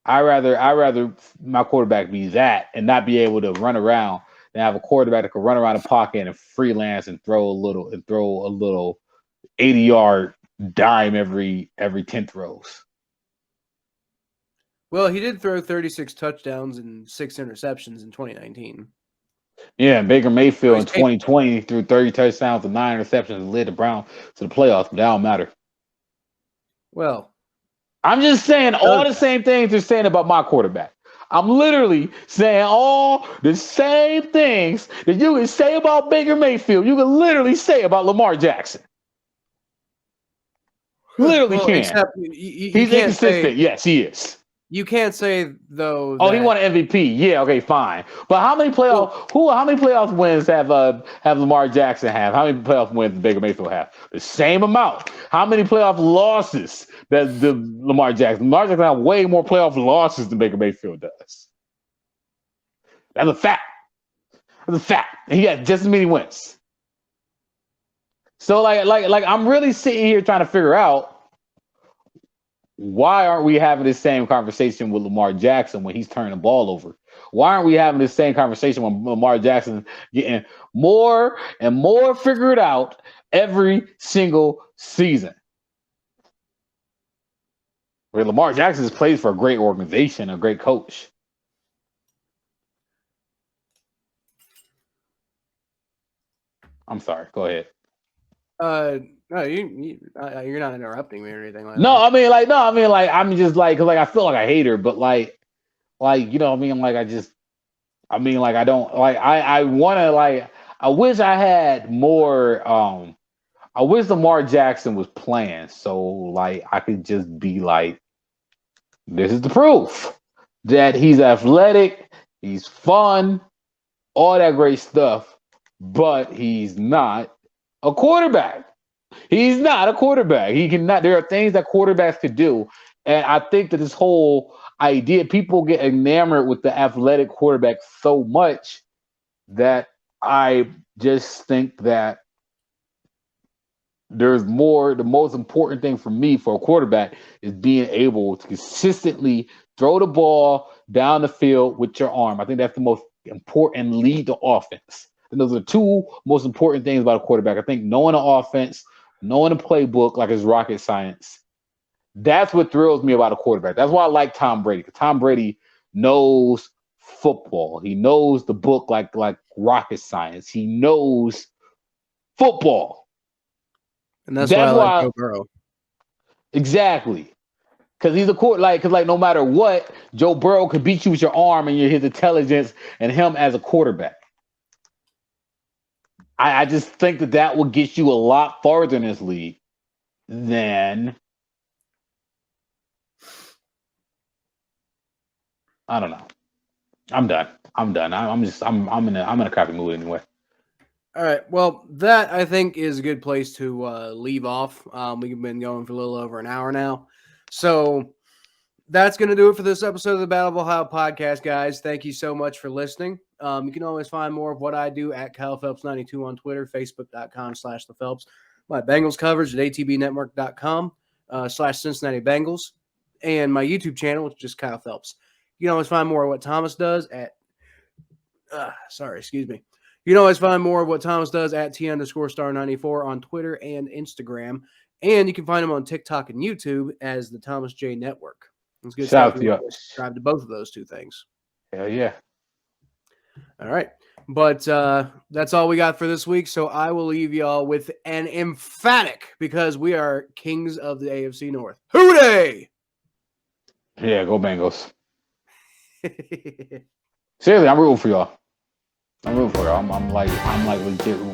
I rather my quarterback be that and not be able to run around than have a quarterback that can run around the pocket and freelance and throw a little 80-yard dime every 10 throws. Well, he did throw 36 touchdowns and 6 interceptions in 2019. Yeah, and Baker Mayfield in 2020 threw 30 touchdowns and 9 interceptions and led the Browns to the playoffs, but that don't matter. Well, I'm just saying all the same things they're saying about my quarterback. I'm literally saying all the same things that you can say about Baker Mayfield. You can literally say about Lamar Jackson. Literally can. Except he's inconsistent. Yes, he is. You can't say though. He won an MVP. Yeah, okay, fine. But how many playoff wins have Lamar Jackson have? How many playoff wins does Baker Mayfield have? The same amount. How many playoff losses does Lamar Jackson? Lamar Jackson have way more playoff losses than Baker Mayfield does. That's a fact. And he had just as many wins. So like I'm really sitting here trying to figure out, why aren't we having this same conversation with Lamar Jackson when he's turning the ball over? Why aren't we having this same conversation when Lamar Jackson getting more and more figured out every single season? Where Lamar Jackson plays for a great organization, a great coach. I'm sorry. Go ahead. No, you're not interrupting me or anything like that. No, I mean, I'm just like, cause like I feel like I hate her, but like you know what I mean? Like I don't like I want to like I wish I had more. I wish Lamar Jackson was playing, so like I could just be like, this is the proof that he's athletic, he's fun, all that great stuff, but he's not a quarterback. He's not a quarterback. He cannot. There are things that quarterbacks could do, and I think that this whole idea, people get enamored with the athletic quarterback so much that I just think that there's more. The most important thing for me for a quarterback is being able to consistently throw the ball down the field with your arm. I think that's the most important, lead the offense. And those are the two most important things about a quarterback. I think knowing the offense, knowing the playbook like it's rocket science. That's what thrills me about a quarterback. That's why I like Tom Brady. Because Tom Brady knows football. He knows the book like rocket science. He knows football. And that's why I like Joe Burrow. Exactly. Because he's a because no matter what, Joe Burrow could beat you with your arm and his intelligence and him as a quarterback. I just think that will get you a lot farther in this league than I don't know. I'm done. I'm in a crappy mood anyway. All right. Well, that I think is a good place to leave off. We've been going for a little over an hour now. So that's going to do it for this episode of the Battle of Ohio podcast, guys. Thank you so much for listening. You can always find more of what I do at Kyle Phelps 92 on Twitter, facebook.com/the Phelps. My Bengals coverage at atbnetwork.com /Cincinnati Bengals. And my YouTube channel, which is just Kyle Phelps. You can always find more of what Thomas does at You can always find more of what Thomas does at T_star94 on Twitter and Instagram. And you can find him on TikTok and YouTube as the Thomas J Network. It's good Shout out to you. Subscribe to both of those two things. Hell yeah. All right. But that's all we got for this week. So I will leave y'all with an emphatic, because we are kings of the AFC North. Hooray! Yeah, go Bengals. Seriously, I'm rooting for y'all. I'm like legit rooting